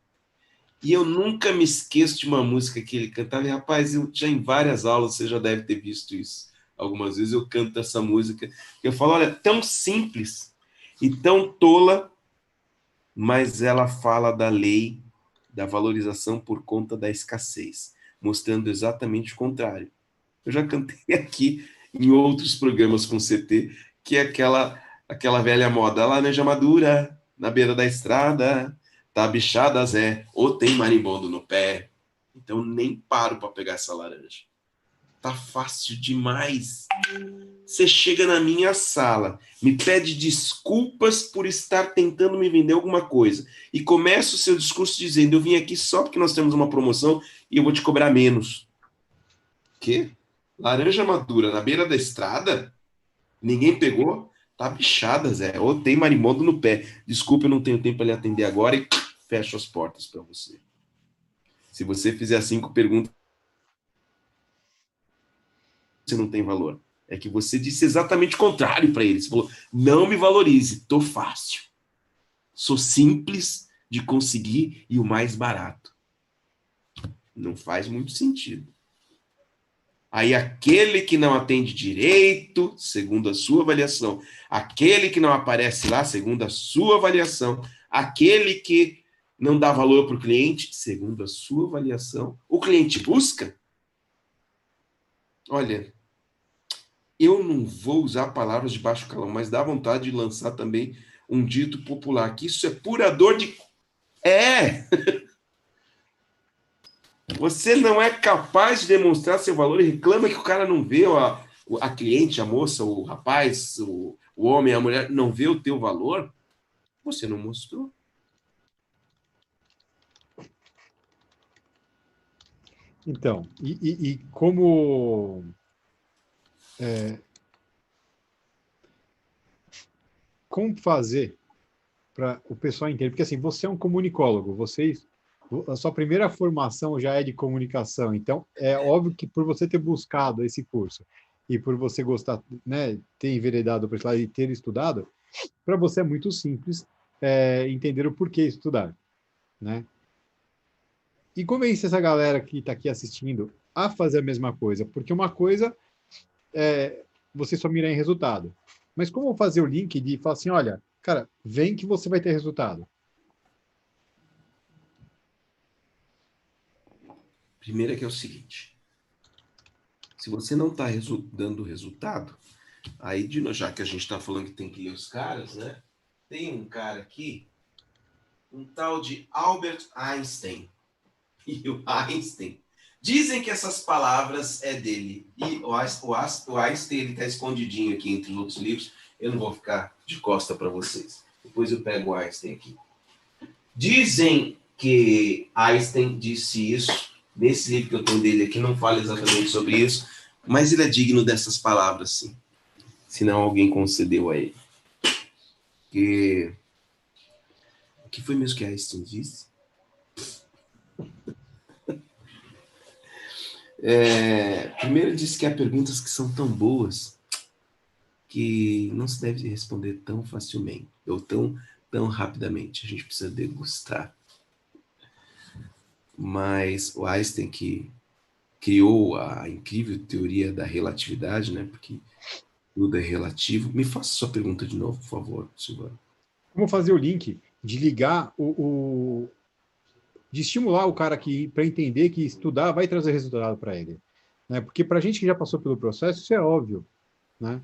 E eu nunca me esqueço de uma música que ele cantava, e rapaz, eu já em várias aulas você já deve ter visto isso. Algumas vezes eu canto essa música, eu falo, olha, tão simples e tão tola, mas ela fala da lei da valorização por conta da escassez, mostrando exatamente o contrário. Eu já cantei aqui em outros programas com CT, que é aquela velha moda, a laranja madura na beira da estrada, tá bichada Zé, ou tem marimbondo no pé. Então nem paro para pegar essa laranja. Tá fácil demais. Você chega na minha sala, me pede desculpas por estar tentando me vender alguma coisa e começa o seu discurso dizendo, eu vim aqui só porque nós temos uma promoção e eu vou te cobrar menos. Quê? Laranja madura na beira da estrada? Ninguém pegou? Tá bichada, Zé. Ou tem marimbondo no pé. Desculpa, eu não tenho tempo para lhe atender agora e fecho as portas para você. Se você fizer 5 perguntas, você não tem valor. É que você disse exatamente o contrário para ele. Você falou, não me valorize, tô fácil. Sou simples de conseguir e o mais barato. Não faz muito sentido. Aí aquele que não atende direito, segundo a sua avaliação, aquele que não aparece lá, segundo a sua avaliação, aquele que não dá valor para o cliente, segundo a sua avaliação, o cliente busca? Olha, eu não vou usar palavras de baixo calão, mas dá vontade de lançar também um dito popular, que isso é pura dor de... Você não é capaz de demonstrar seu valor e reclama que o cara não vê, a cliente, a moça, o rapaz, o homem, a mulher, não vê o teu valor? Você não mostrou. Então, e como fazer para o pessoal entender? Porque assim, você é um comunicólogo, a sua primeira formação já é de comunicação, então é óbvio que por você ter buscado esse curso e por você gostar, né, ter enveredado para esse lado e ter estudado, para você é muito simples entender o porquê estudar, né? E convence essa galera que está aqui assistindo a fazer a mesma coisa, porque uma coisa é você só mirar em resultado. Mas como fazer o link de falar assim, olha, cara, vem que você vai ter resultado. Primeiro é que é o seguinte, se você não está dando resultado, aí, já que a gente está falando que tem que ler os caras, né? Tem um cara aqui, um tal de Albert Einstein. E o Einstein, dizem que essas palavras é dele. E o Einstein, ele está escondidinho aqui entre os outros livros. Eu não vou ficar de costa para vocês. Depois eu pego o Einstein aqui. Dizem que Einstein disse isso. Nesse livro que eu tenho dele aqui, não fala exatamente sobre isso, mas ele é digno dessas palavras, sim. Senão alguém concedeu a ele. O que foi mesmo que Einstein disse? Primeiro, ele disse que há perguntas que são tão boas que não se deve responder tão facilmente ou tão rapidamente. A gente precisa degustar. Mas o Einstein, que criou a incrível teoria da relatividade, né? Porque tudo é relativo. Me faça sua pergunta de novo, por favor, Silvano. Como fazer o link de ligar de estimular o cara aqui para entender que estudar vai trazer resultado para ele, né? Porque para a gente que já passou pelo processo, isso é óbvio, né?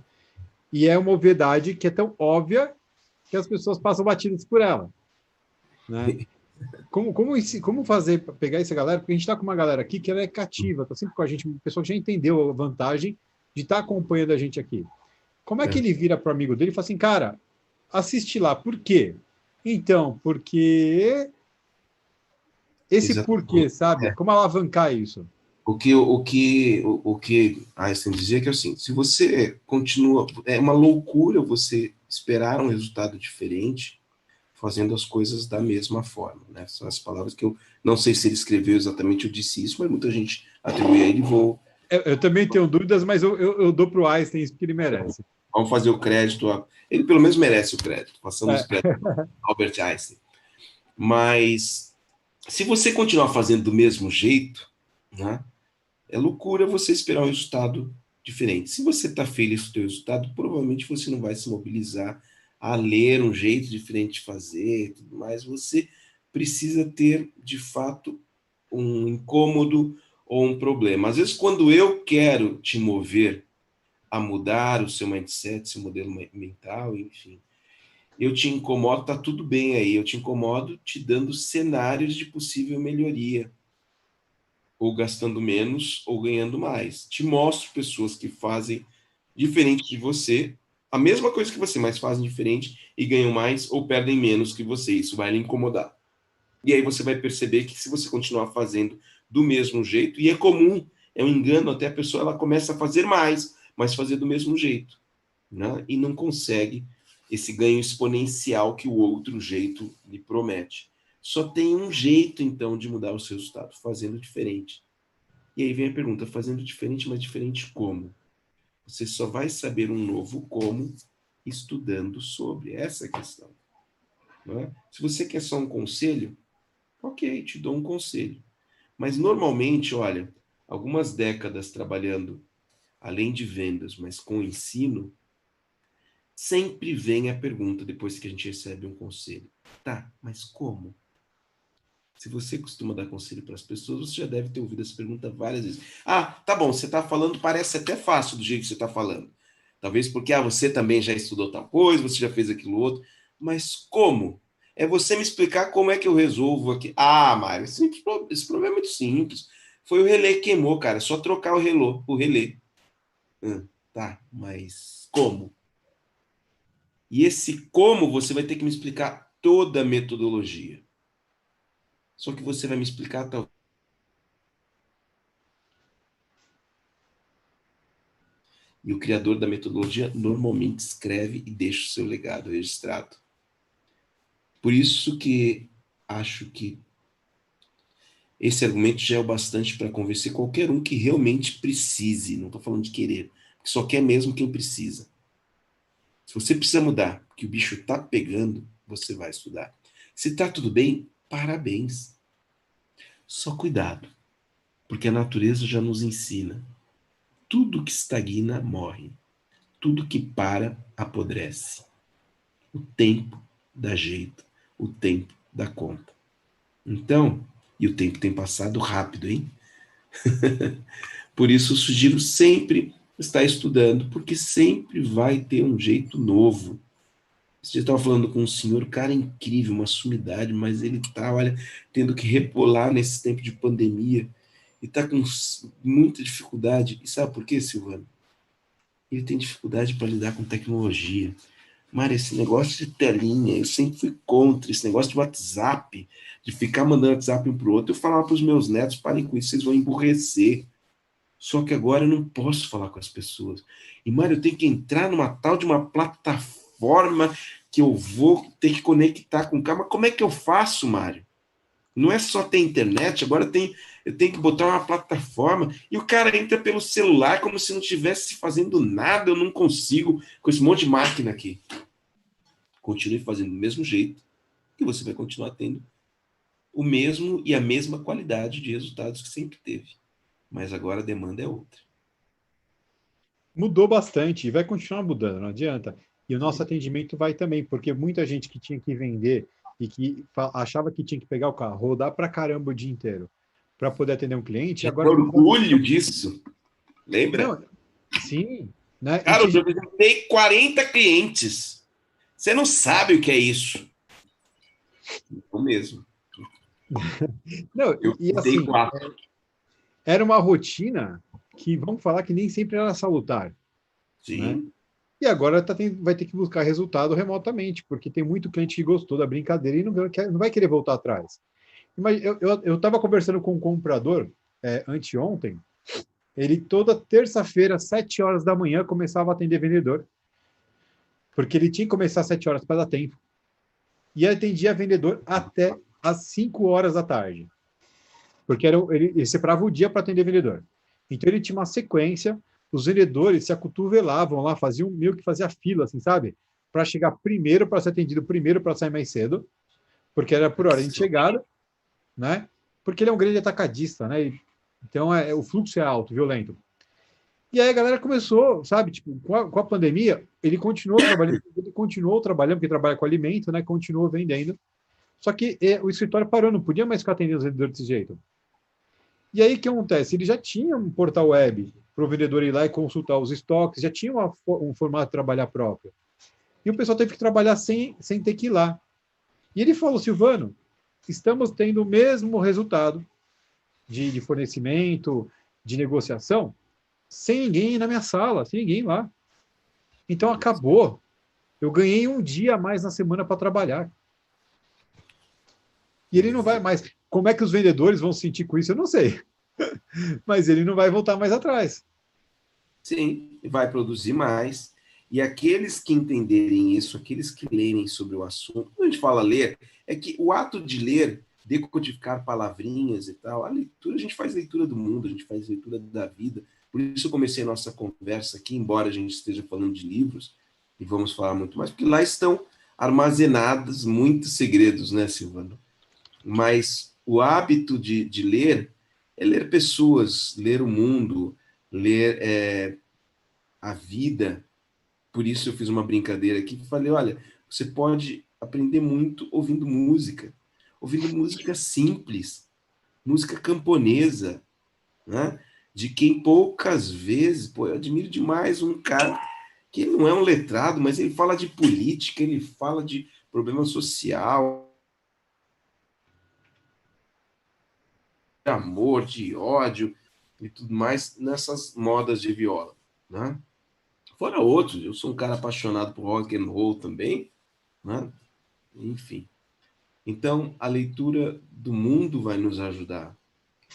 E é uma obviedade que é tão óbvia que as pessoas passam batidas por ela, né? Como fazer para pegar essa galera? Porque a gente está com uma galera aqui que ela é cativa, está sempre com a gente, uma pessoa que já entendeu a vantagem de estar acompanhando a gente aqui. Como é que ele vira para o amigo dele e fala assim, cara, assiste lá, por quê? Então, porque esse Exatamente. porquê, sabe? Como alavancar isso? O que Einstein dizia que é assim, se você continua, é uma loucura você esperar um resultado diferente fazendo as coisas da mesma forma, né? São as palavras que eu não sei se ele escreveu exatamente, eu disse isso, mas muita gente atribui a ele, Eu também tenho dúvidas, mas eu dou para o Einstein isso que ele merece. vamos fazer o crédito, ele pelo menos merece o crédito, passamos o crédito a Albert Einstein. Mas se você continuar fazendo do mesmo jeito, né? É loucura você esperar um resultado diferente. Se você está feliz com o seu resultado, provavelmente você não vai se mobilizar a ler um jeito diferente de fazer, tudo mais. Você precisa ter, de fato, um incômodo ou um problema. Às vezes, quando eu quero te mover a mudar o seu mindset, seu modelo mental, enfim, eu te incomodo, tá tudo bem aí, eu te incomodo te dando cenários de possível melhoria, ou gastando menos ou ganhando mais. Te mostro pessoas que fazem diferente de você, a mesma coisa que você, mas fazem diferente e ganham mais ou perdem menos que você. Isso vai lhe incomodar. E aí você vai perceber que se você continuar fazendo do mesmo jeito, e é comum, é um engano, até a pessoa ela começa a fazer mais, mas fazer do mesmo jeito, né? E não consegue esse ganho exponencial que o outro jeito lhe promete. Só tem um jeito, então, de mudar o seu resultado, fazendo diferente. E aí vem a pergunta, fazendo diferente, mas diferente como? Você só vai saber um novo como estudando sobre essa questão. Não é? Se você quer só um conselho, ok, te dou um conselho. Mas normalmente, olha, algumas décadas trabalhando, além de vendas, mas com ensino, sempre vem a pergunta, depois que a gente recebe um conselho. Tá, mas como? Se você costuma dar conselho para as pessoas, você já deve ter ouvido essa pergunta várias vezes. Ah, tá bom, você está falando, parece até fácil do jeito que você está falando. Talvez porque você também já estudou tal coisa, você já fez aquilo outro. Mas como? É você me explicar como é que eu resolvo aqui. Ah, Mário, esse problema é muito simples. Foi o relé que queimou, cara. É só trocar o relé. Tá, mas como? E esse como você vai ter que me explicar toda a metodologia. Só que você vai me explicar tal. E o criador da metodologia normalmente escreve e deixa o seu legado registrado. Por isso que acho que esse argumento já é o bastante para convencer qualquer um que realmente precise. Não estou falando de querer, porque só quer mesmo quem precisa. Se você precisa mudar, porque o bicho está pegando, você vai estudar. Se está tudo bem, parabéns. Só cuidado, porque a natureza já nos ensina. Tudo que estagna morre. Tudo que para apodrece. O tempo dá jeito. O tempo dá conta. Então, e o tempo tem passado rápido, hein? Por isso, eu sugiro sempre estar estudando, porque sempre vai ter um jeito novo. Você estava falando com um senhor, cara incrível, uma sumidade, mas ele está, olha, tendo que repolar nesse tempo de pandemia e está com muita dificuldade. E sabe por quê, Silvano? Ele tem dificuldade para lidar com tecnologia. Mário, esse negócio de telinha, eu sempre fui contra esse negócio de WhatsApp, de ficar mandando WhatsApp um para o outro. Eu falava para os meus netos, parem com isso, vocês vão emburrecer. Só que agora eu não posso falar com as pessoas. E, Mário, eu tenho que entrar numa tal de uma plataforma que eu vou ter que conectar com o cara. Mas como é que eu faço, Mário? Não é só ter internet, agora tem eu tenho que botar uma plataforma, e o cara entra pelo celular como se não estivesse fazendo nada, eu não consigo, com esse monte de máquina aqui. Continue fazendo do mesmo jeito, que você vai continuar tendo o mesmo e a mesma qualidade de resultados que sempre teve. Mas agora a demanda é outra. Mudou bastante e vai continuar mudando, não adianta. E o nosso atendimento vai também, porque muita gente que tinha que vender e que achava que tinha que pegar o carro, rodar para caramba o dia inteiro para poder atender um cliente, Tinha agora tem que... orgulho disso. Lembra? Não, sim, né? E Cara, eu representei 40 clientes. Você não sabe o que é isso. Não mesmo. não, Eu e dei assim, 4. era uma rotina que, vamos falar, que nem sempre era salutar, né? Sim. E agora vai ter que buscar resultado remotamente, porque tem muito cliente que gostou da brincadeira e não vai querer voltar atrás. Mas eu estava conversando com um comprador anteontem, ele toda terça-feira, às 7 horas da manhã, começava a atender vendedor, porque ele tinha que começar às 7 horas para dar tempo. E atendia vendedor até às 5 horas da tarde, porque ele separava o dia para atender vendedor. Então ele tinha uma sequência, os vendedores se acotovelavam lá, faziam meio que fazia fila, assim, sabe? Para chegar primeiro, para ser atendido primeiro, para sair mais cedo, porque era por hora de chegada, né? Porque ele é um grande atacadista, né? Então o fluxo é alto, violento. E aí a galera começou, sabe, tipo, com a pandemia, ele continuou trabalhando, porque trabalha com alimento, né? Continuou vendendo. Só que o escritório parou, não podia mais ficar atendendo os vendedores desse jeito. E aí o que acontece? Ele já tinha um portal web para o vendedor ir lá e consultar os estoques, já tinha um formato de trabalhar próprio. E o pessoal teve que trabalhar sem ter que ir lá. E ele falou, Silvano, estamos tendo o mesmo resultado de fornecimento, de negociação, sem ninguém na minha sala, sem ninguém lá. Então acabou. Eu ganhei um dia a mais na semana para trabalhar. E ele não vai mais. Como é que os vendedores vão se sentir com isso? Eu não sei. Mas ele não vai voltar mais atrás. Sim, vai produzir mais. E aqueles que entenderem isso, aqueles que lerem sobre o assunto, quando a gente fala ler, é que o ato de ler, decodificar palavrinhas e tal, a leitura, a gente faz leitura do mundo, a gente faz leitura da vida. Por isso eu comecei a nossa conversa aqui, embora a gente esteja falando de livros, e vamos falar muito mais, porque lá estão armazenados muitos segredos, né, Silvano? Mas o hábito de ler é ler pessoas, ler o mundo, ler a vida. Por isso eu fiz uma brincadeira aqui que falei, olha, você pode aprender muito ouvindo música simples, música camponesa, né? De quem poucas vezes, pô, eu admiro demais um cara que não é um letrado, mas ele fala de política, ele fala de problema social, de amor, de ódio e tudo mais nessas modas de viola, né? Fora outros, eu sou um cara apaixonado por rock and roll também, né? Enfim. Então, a leitura do mundo vai nos ajudar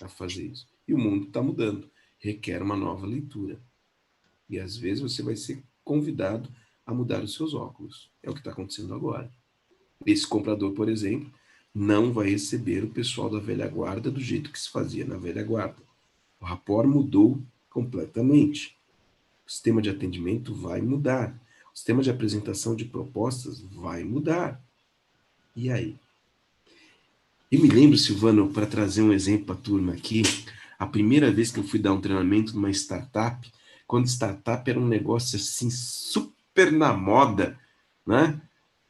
a fazer isso. E o mundo está mudando, requer uma nova leitura. E às vezes você vai ser convidado a mudar os seus óculos. É o que está acontecendo agora. Esse comprador, por exemplo, não vai receber o pessoal da velha guarda do jeito que se fazia na velha guarda. O rapport mudou completamente. O sistema de atendimento vai mudar. O sistema de apresentação de propostas vai mudar. E aí? Eu me lembro, Silvano, para trazer um exemplo para a turma aqui, a primeira vez que eu fui dar um treinamento numa startup, quando startup era um negócio assim super na moda, né?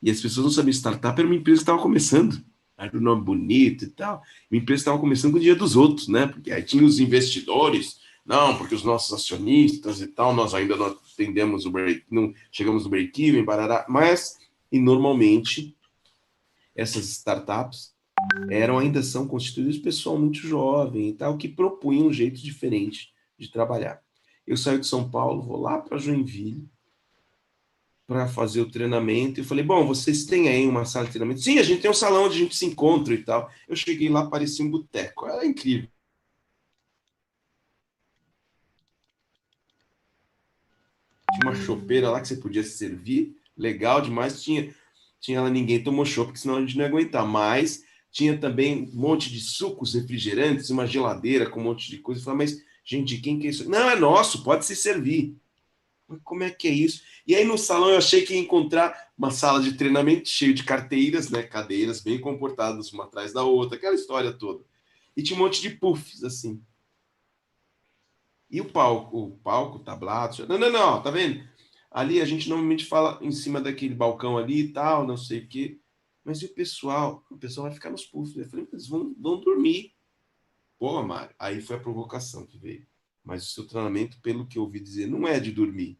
E as pessoas não sabiam, startup era uma empresa que estava começando, era um nome bonito e tal. Uma empresa que estava começando com o dinheiro dos outros, né? Porque aí tinha os investidores, não, porque os nossos acionistas e tal, nós ainda não atendemos o break, não chegamos no break-even, barará, mas, e normalmente, essas startups ainda são constituídas de pessoal muito jovem e tal, que propunham um jeito diferente de trabalhar. Eu saio de São Paulo, vou lá para Joinville para fazer o treinamento. Eu falei, bom, vocês têm aí uma sala de treinamento? Sim, a gente tem um salão onde a gente se encontra e tal. Eu cheguei lá, parecia um boteco. Era incrível. Tinha uma chopeira lá que você podia se servir, legal demais. Tinha lá, ninguém tomou chopp, porque senão a gente não ia aguentar. Mas tinha também um monte de sucos, refrigerantes, uma geladeira com um monte de coisa. Eu falei, mas, gente, de quem que é isso? Não, é nosso, pode se servir. Mas como é que é isso? E aí no salão eu achei que ia encontrar uma sala de treinamento cheio de carteiras, né? Cadeiras bem comportadas, uma atrás da outra, aquela história toda. E tinha um monte de puffs, assim. E o palco, tablado. Não, tá vendo? Ali a gente normalmente fala em cima daquele balcão ali e tal, não sei o quê. Mas e o pessoal? O pessoal vai ficar nos puffs. Eu falei, mas vão dormir. Pô, Mário, aí foi a provocação que veio. Mas o seu treinamento, pelo que eu ouvi dizer, não é de dormir.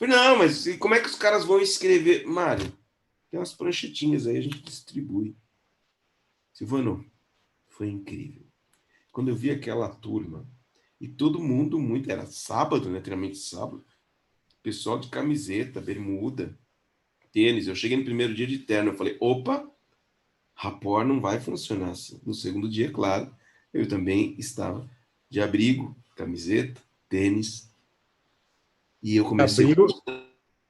Eu falei, não, mas como é que os caras vão escrever? Mário, tem umas pranchetinhas aí, a gente distribui. Silvano, foi incrível. Quando eu vi aquela turma, e todo mundo muito, era sábado, né? Treinamento de sábado. Pessoal de camiseta, bermuda, tênis. Eu cheguei no primeiro dia de terno, eu falei, opa, rapor não vai funcionar assim. No segundo dia, claro, eu também estava de abrigo, camiseta, tênis. E eu comecei... Abrigo,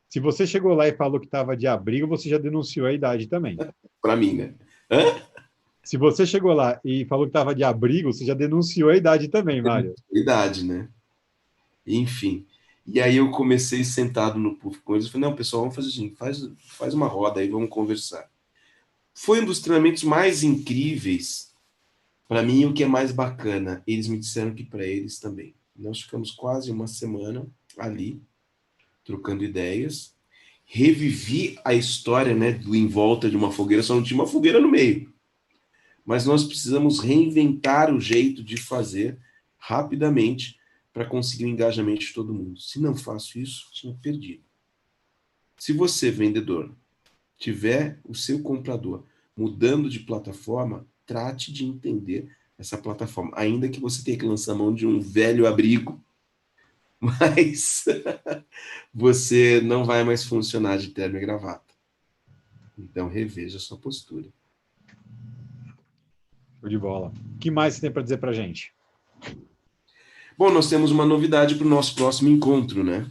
se você chegou lá e falou que estava de abrigo, você já denunciou a idade também. Para mim, né? Hã? Se você chegou lá e falou que estava de abrigo, você já denunciou a idade também, Mário. Idade, né? Enfim. E aí eu comecei sentado no puff com eles. Eu falei, não, pessoal, vamos fazer assim, faz uma roda aí, vamos conversar. Foi um dos treinamentos mais incríveis. Para mim, o que é mais bacana, eles me disseram que para eles também. Nós ficamos quase uma semana ali, trocando ideias. Revivi a história, né, do em volta de uma fogueira, só não tinha uma fogueira no meio. Mas nós precisamos reinventar o jeito de fazer rapidamente para conseguir o engajamento de todo mundo. Se não faço isso, tinha perdido. Se você, vendedor, tiver o seu comprador mudando de plataforma, trate de entender essa plataforma, ainda que você tenha que lançar a mão de um velho abrigo, mas você não vai mais funcionar de terno e gravata. Então, reveja a sua postura. Show de bola. O que mais você tem para dizer para a gente? Bom, nós temos uma novidade para o nosso próximo encontro, né?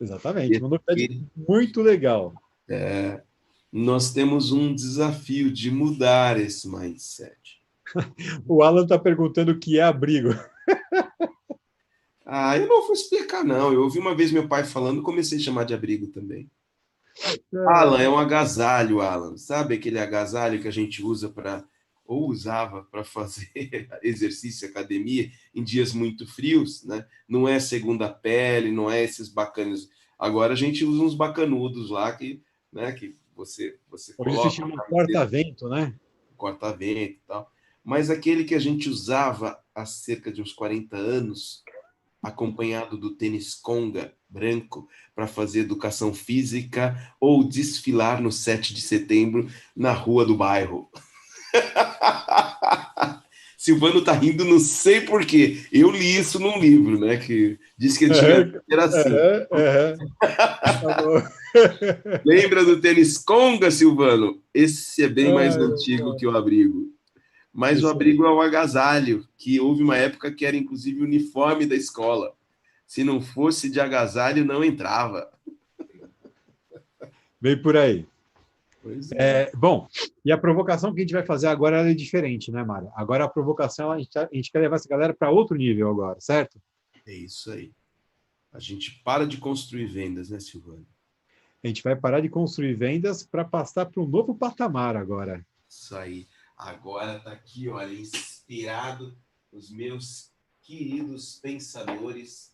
Exatamente, uma novidade muito legal. Nós temos um desafio de mudar esse mindset. O Alan está perguntando o que é abrigo. Eu não vou explicar, não. Eu ouvi uma vez meu pai falando e comecei a chamar de abrigo também. Alan, é um agasalho, Alan. Sabe aquele agasalho que a gente usa ou usava para fazer exercício, academia, em dias muito frios, né? Não é segunda pele, não é esses bacanas. Agora a gente usa uns bacanudos lá que, né, que você coloca... Hoje se chama corta-vento, né? Corta-vento e tal. Mas aquele que a gente usava há cerca de uns 40 anos, acompanhado do tênis conga branco, para fazer educação física ou desfilar no 7 de setembro na rua do bairro. Silvano tá rindo, não sei porquê. Eu li isso num livro, né? Que diz que antigamente era assim. Lembra do tênis conga, Silvano? Esse é bem mais antigo que o abrigo. Mas o abrigo é um agasalho, que houve uma época que era inclusive o uniforme da escola. Se não fosse de agasalho, não entrava. Vem por aí. Pois é. Bom, e a provocação que a gente vai fazer agora é diferente, né, Mário? Agora a provocação, a gente quer levar essa galera para outro nível agora, certo? É isso aí. A gente para de construir vendas, né, Silvano? A gente vai parar de construir vendas para passar para um novo patamar agora. Isso aí. Agora tá aqui, olha, inspirado os meus queridos pensadores.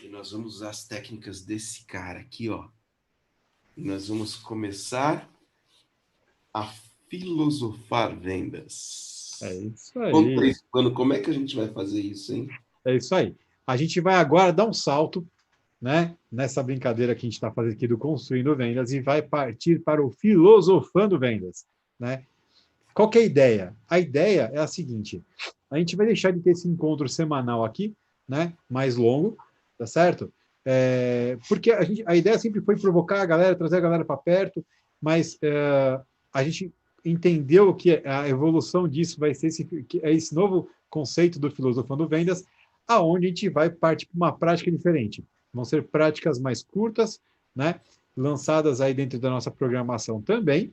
E nós vamos usar as técnicas desse cara aqui, ó. E nós vamos começar a filosofar vendas. É isso aí. Conta aí, mano, como é que a gente vai fazer isso, hein? É isso aí. A gente vai agora dar um salto, né, nessa brincadeira que a gente está fazendo aqui do Construindo Vendas e vai partir para o Filosofando Vendas, né? Qual que é a ideia? A ideia é a seguinte: a gente vai deixar de ter esse encontro semanal aqui, né, mais longo, tá certo? Porque a ideia sempre foi provocar a galera, trazer a galera para perto, mas a gente entendeu que a evolução disso vai ser esse novo conceito do Filosofando Vendas, aonde a gente vai partir para uma prática diferente. Vão ser práticas mais curtas, né, lançadas aí dentro da nossa programação também,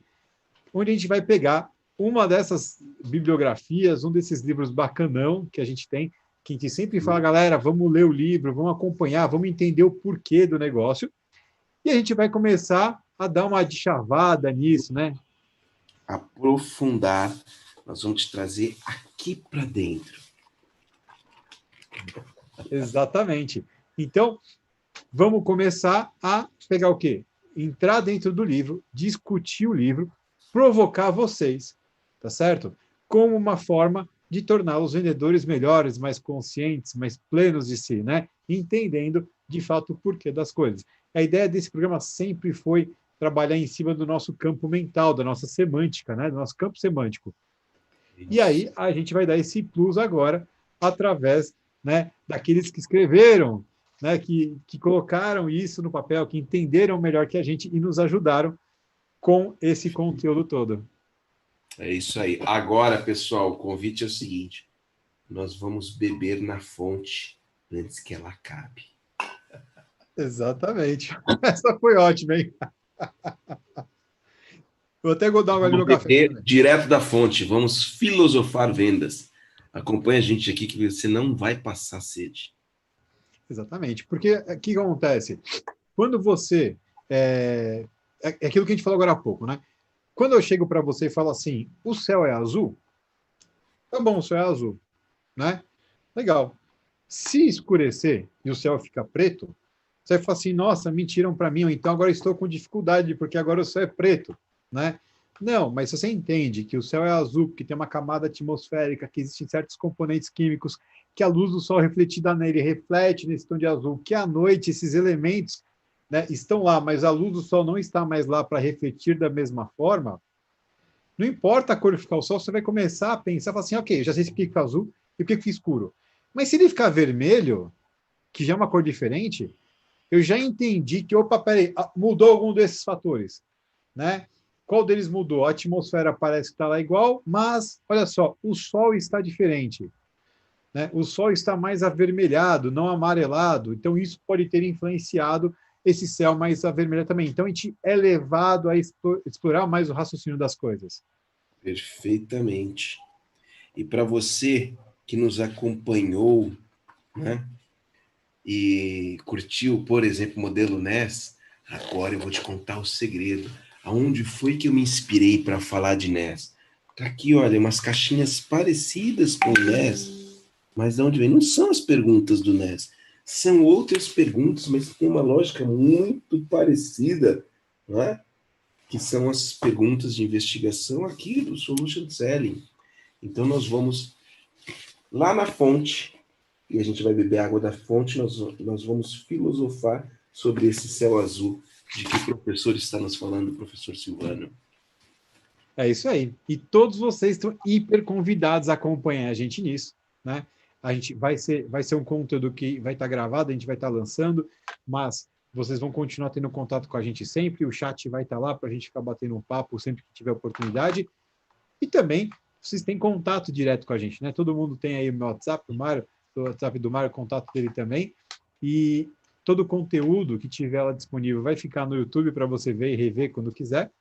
onde a gente vai pegar uma dessas bibliografias, um desses livros bacanão que a gente tem, que a gente sempre fala, galera, vamos ler o livro, vamos acompanhar, vamos entender o porquê do negócio, e a gente vai começar a dar uma deschavada nisso, né? Aprofundar, nós vamos te trazer aqui para dentro. Exatamente. Então, vamos começar a pegar o quê? Entrar dentro do livro, discutir o livro, provocar vocês, tá certo? Como uma forma de tornar os vendedores melhores, mais conscientes, mais plenos de si, né? Entendendo, de fato, o porquê das coisas. A ideia desse programa sempre foi trabalhar em cima do nosso campo mental, da nossa semântica, né? Do nosso campo semântico. E aí, a gente vai dar esse plus agora através, né, daqueles que escreveram, né, que colocaram isso no papel, que entenderam melhor que a gente e nos ajudaram com esse conteúdo todo. É isso aí. Agora, pessoal, o convite é o seguinte: nós vamos beber na fonte antes que ela acabe. Exatamente. Essa foi ótima, hein? Vou até dar uma no café. Beber direto da fonte. Vamos filosofar vendas. Acompanhe a gente aqui que você não vai passar sede. Exatamente. Porque o que acontece? Quando você... É aquilo que a gente falou agora há pouco, né? Quando eu chego para você e falo assim, o céu é azul, tá bom, o céu é azul, né? Legal. Se escurecer e o céu fica preto, você vai falar assim, nossa, mentiram para mim, ou então agora estou com dificuldade porque agora o céu é preto, né? Não, mas se você entende que o céu é azul, porque tem uma camada atmosférica, que existem certos componentes químicos, que a luz do sol refletida nele reflete nesse tom de azul, que à noite esses elementos, né, estão lá, mas a luz do sol não está mais lá para refletir da mesma forma, não importa a cor que ficar o sol, você vai começar a pensar, falar assim, ok, já sei se fica azul e o que fica escuro. Mas se ele ficar vermelho, que já é uma cor diferente, eu já entendi que, opa, peraí, mudou algum desses fatores, né? Qual deles mudou? A atmosfera parece que está lá igual, mas, olha só, o sol está diferente, né? O sol está mais avermelhado, não amarelado, então isso pode ter influenciado esse céu mais avermelhado também. Então, a gente é levado a explorar mais o raciocínio das coisas. Perfeitamente. E para você que nos acompanhou, né, e curtiu, por exemplo, o modelo NES, agora eu vou te contar o segredo. Aonde foi que eu me inspirei para falar de NES? Tá aqui, olha, umas caixinhas parecidas com o NES, mas de onde vem? Não são as perguntas do NES. São outras perguntas, mas tem uma lógica muito parecida, não é? Que são as perguntas de investigação aqui do Solution Selling. Então, nós vamos lá na fonte, e a gente vai beber água da fonte, nós vamos filosofar sobre esse céu azul de que o professor está nos falando, o professor Silvano. É isso aí. E todos vocês estão hiper convidados a acompanhar a gente nisso, né? A gente vai ser um conteúdo que vai estar gravado, a gente vai estar lançando, mas vocês vão continuar tendo contato com a gente sempre, o chat vai estar lá para a gente ficar batendo um papo sempre que tiver oportunidade. E também, vocês têm contato direto com a gente, né? Todo mundo tem aí o meu WhatsApp, o WhatsApp do Mário, o contato dele também. E todo o conteúdo que tiver lá disponível vai ficar no YouTube para você ver e rever quando quiser.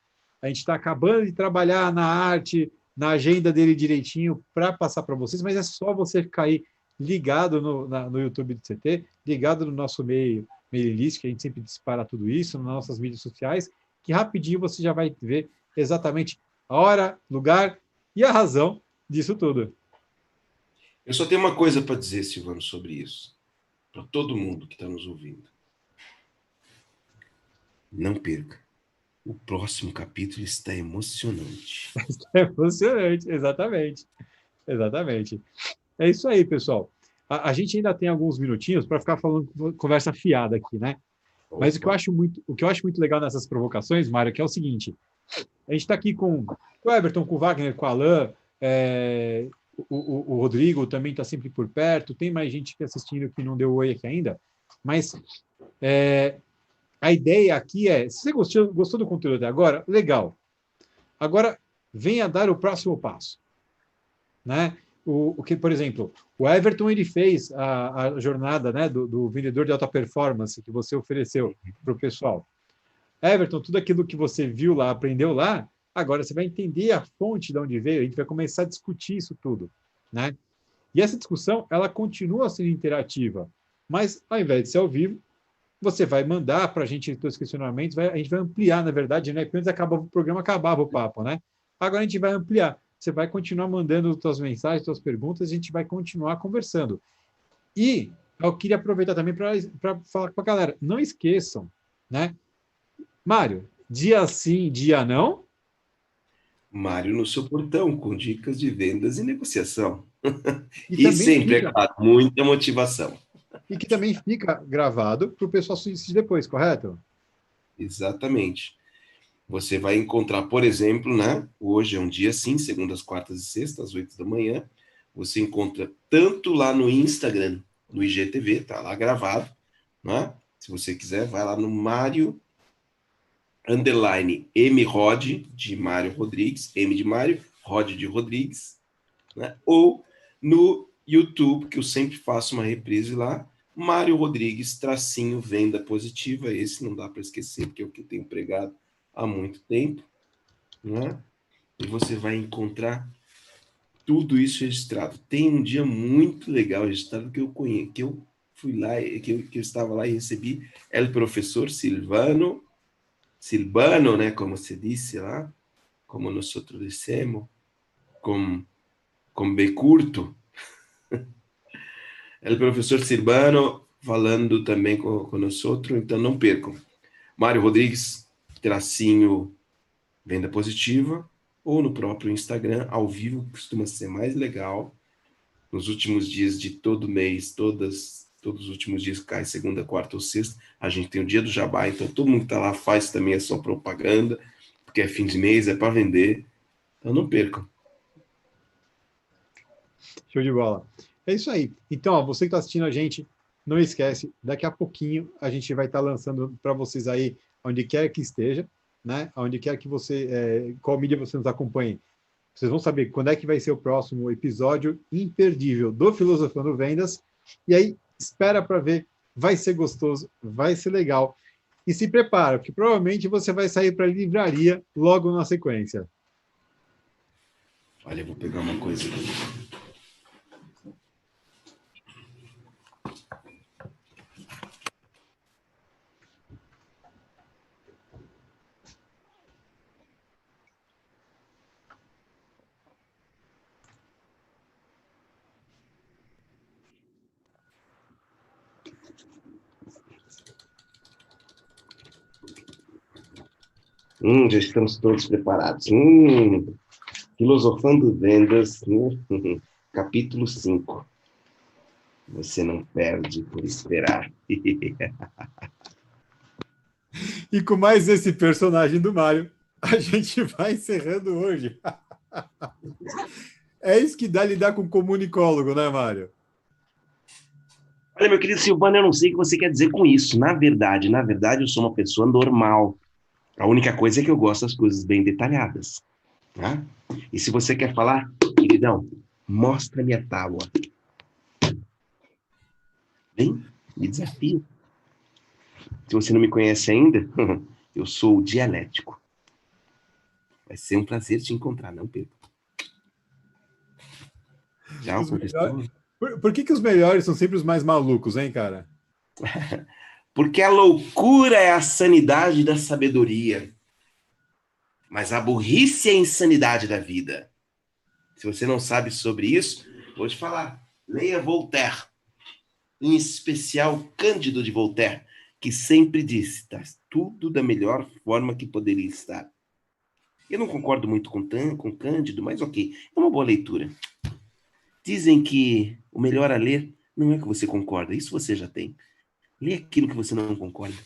A gente está acabando de trabalhar na arte, na agenda dele direitinho para passar para vocês, mas é só você ficar aí ligado no YouTube do CT, ligado no nosso mailing list, que a gente sempre dispara tudo isso, nas nossas mídias sociais, que rapidinho você já vai ver exatamente a hora, lugar e a razão disso tudo. Eu só tenho uma coisa para dizer, Silvano, sobre isso. Para todo mundo que está nos ouvindo. Não perca. O próximo capítulo está emocionante. É emocionante, exatamente. Exatamente. É isso aí, pessoal. A gente ainda tem alguns minutinhos para ficar falando conversa fiada aqui, né? Mas o que eu acho muito legal nessas provocações, Mário, que é o seguinte: a gente está aqui com o Everton, com o Wagner, com o Alain, o Rodrigo também está sempre por perto, tem mais gente que assistindo que não deu oi aqui ainda, mas a ideia aqui é, se você gostou do conteúdo até agora, legal. Agora, venha dar o próximo passo, né? O que, por exemplo, o Everton ele fez a jornada, né, do vendedor de alta performance que você ofereceu para o pessoal. Everton, tudo aquilo que você viu lá, aprendeu lá, Agora, você vai entender a fonte de onde veio, a gente vai começar a discutir isso tudo, né? E essa discussão, ela continua sendo interativa, mas ao invés de ser ao vivo, você vai mandar para a gente os seus questionamentos, a gente vai ampliar, na verdade, né? Porque antes acabava o programa, acabava o papo, né? Agora a gente vai ampliar. Você vai continuar mandando suas mensagens, suas perguntas, a gente vai continuar conversando. E eu queria aproveitar também para falar com a galera, não esqueçam, né? Mário, dia sim, dia não? Mário no seu portão, com dicas de vendas e negociação. E E sempre, é fica, claro, muita motivação. e que também fica gravado para o pessoal assistir depois, correto? Exatamente. Você vai encontrar, por exemplo, né? Hoje é um dia sim, segundas, quartas e sextas, às 8 da manhã. Você encontra tanto lá no Instagram, no IGTV, tá lá gravado, né? Se você quiser, vai lá no Mário _MRod, de Mário Rodrigues, M de Mário, Rod de Rodrigues, né? Ou no YouTube, que eu sempre faço uma reprise lá, Mário Rodrigues, tracinho, venda positiva. Esse não dá para esquecer, porque é o que eu tenho pregado há muito tempo, né? E você vai encontrar tudo isso registrado. Tem um dia muito legal registrado que eu conheço, que eu fui lá, que eu estava lá e recebi, é o professor Silvano, né, como se disse lá, como nós dissemos, com B curto. É o professor Silvano falando também com nós, então não percam. Mário Rodrigues, tracinho, venda positiva, ou no próprio Instagram, ao vivo, que costuma ser mais legal. Nos últimos dias de todo mês, todos os últimos dias, cai segunda, quarta ou sexta, a gente tem o dia do jabá, então todo mundo que está lá faz também a sua propaganda, porque é fim de mês, é para vender. Então não percam. Show de bola. É isso aí. Então, ó, você que está assistindo a gente, não esquece, daqui a pouquinho a gente vai estar lançando para vocês aí, onde quer que esteja, né? Onde quer que você, qual mídia você nos acompanhe. Vocês vão saber quando é que vai ser o próximo episódio imperdível do Filosofando Vendas. E aí, espera para ver, vai ser gostoso, vai ser legal. E se prepara, porque provavelmente você vai sair para a livraria logo na sequência. Olha, eu vou pegar uma coisa aqui. Já estamos todos preparados. Filosofando Vendas, capítulo 5. Você não perde por esperar. E com mais esse personagem do Mário, a gente vai encerrando hoje. É isso que dá lidar com comunicólogo, né, Mário? Olha, meu querido Silvano, eu não sei o que você quer dizer com isso. Na verdade, eu sou uma pessoa normal. A única coisa é que eu gosto das coisas bem detalhadas. Tá? E se você quer falar, queridão, mostra-me a tábua. Vem, me desafio. Se você não me conhece ainda, eu sou o dialético. Vai ser um prazer te encontrar, não perca. Tchau, professor. Por que os melhores são sempre os mais malucos, hein, cara? Porque a loucura é a sanidade da sabedoria. Mas a burrice é a insanidade da vida. Se você não sabe sobre isso, vou te falar. Leia Voltaire. Em especial Cândido de Voltaire, que sempre disse, está tudo da melhor forma que poderia estar. Eu não concordo muito com Cândido, mas ok, é uma boa leitura. Dizem que o melhor a ler não é o que você concorda, isso você já tem. Lê aquilo que você não concorda.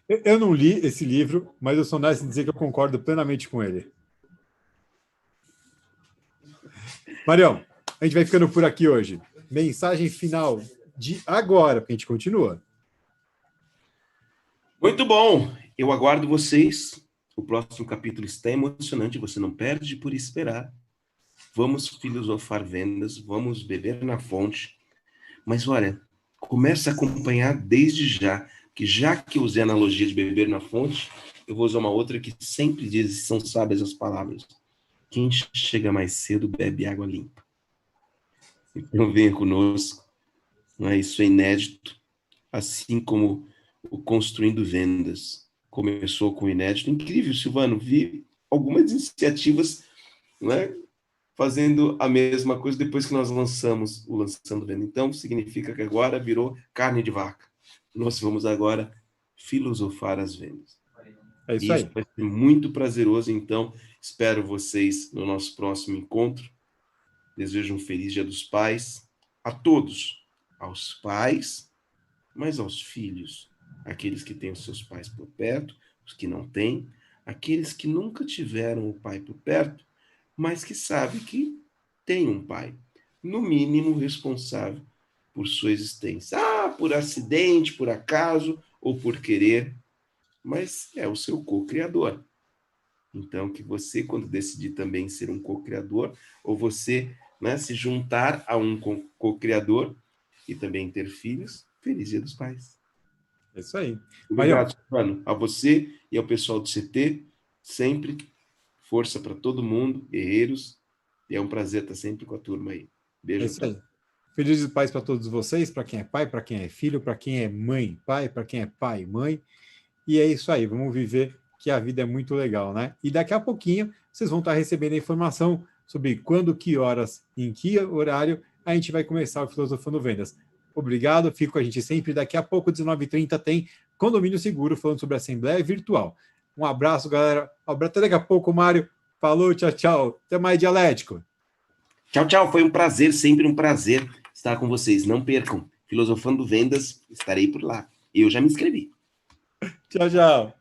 Eu não li esse livro, mas eu sou honesto em dizer que eu concordo plenamente com ele. Marião, a gente vai ficando por aqui hoje. Mensagem final de agora, porque a gente continua. Muito bom. Eu aguardo vocês. O próximo capítulo está emocionante. Você não perde por esperar. Vamos filosofar vendas. Vamos beber na fonte. Mas olha, comece a acompanhar desde já. Que já que eu usei a analogia de beber na fonte, eu vou usar uma outra que sempre diz, são sábias as palavras. Quem chega mais cedo bebe água limpa. Então venha conosco, não é? Isso é inédito, assim como o Construindo Vendas começou com o inédito. Incrível, Silvano, vi algumas iniciativas, não é? Fazendo a mesma coisa depois que nós lançamos o Lançando Venda. Então, significa que agora virou carne de vaca. Nós vamos agora filosofar as vendas. É isso aí. Isso vai ser muito prazeroso, então espero vocês no nosso próximo encontro. Desejo um feliz Dia dos Pais a todos, aos pais, mas aos filhos, aqueles que têm os seus pais por perto, os que não têm, aqueles que nunca tiveram o pai por perto, mas que sabem que tem um pai, no mínimo responsável por sua existência. Por acidente, por acaso ou por querer, mas é o seu co-criador. Então, que você, quando decidir também ser um co-criador, ou você, né, se juntar a um co-criador e também ter filhos, feliz Dia dos Pais. É isso aí. Obrigado, Silvano, a você e ao pessoal do CT, sempre força para todo mundo, guerreiros, e é um prazer estar sempre com a turma aí. Beijo. É isso aí. Felizes pais para todos vocês, para quem é pai, para quem é filho, para quem é mãe, pai, para quem é pai, mãe. E é isso aí, vamos viver que a vida é muito legal, né? E daqui a pouquinho vocês vão estar recebendo a informação sobre quando, que horas, em que horário a gente vai começar o Filosofando Vendas. Obrigado, fico com a gente sempre. Daqui a pouco, 19h30, tem Condomínio Seguro falando sobre Assembleia Virtual. Um abraço, galera. Até daqui a pouco, Mário. Falou, tchau, tchau. Até mais, Dialético. Tchau, tchau. Foi um prazer, sempre um prazer estar com vocês. Não percam. Filosofando Vendas, estarei por lá. Eu já me inscrevi. Tchau, tchau.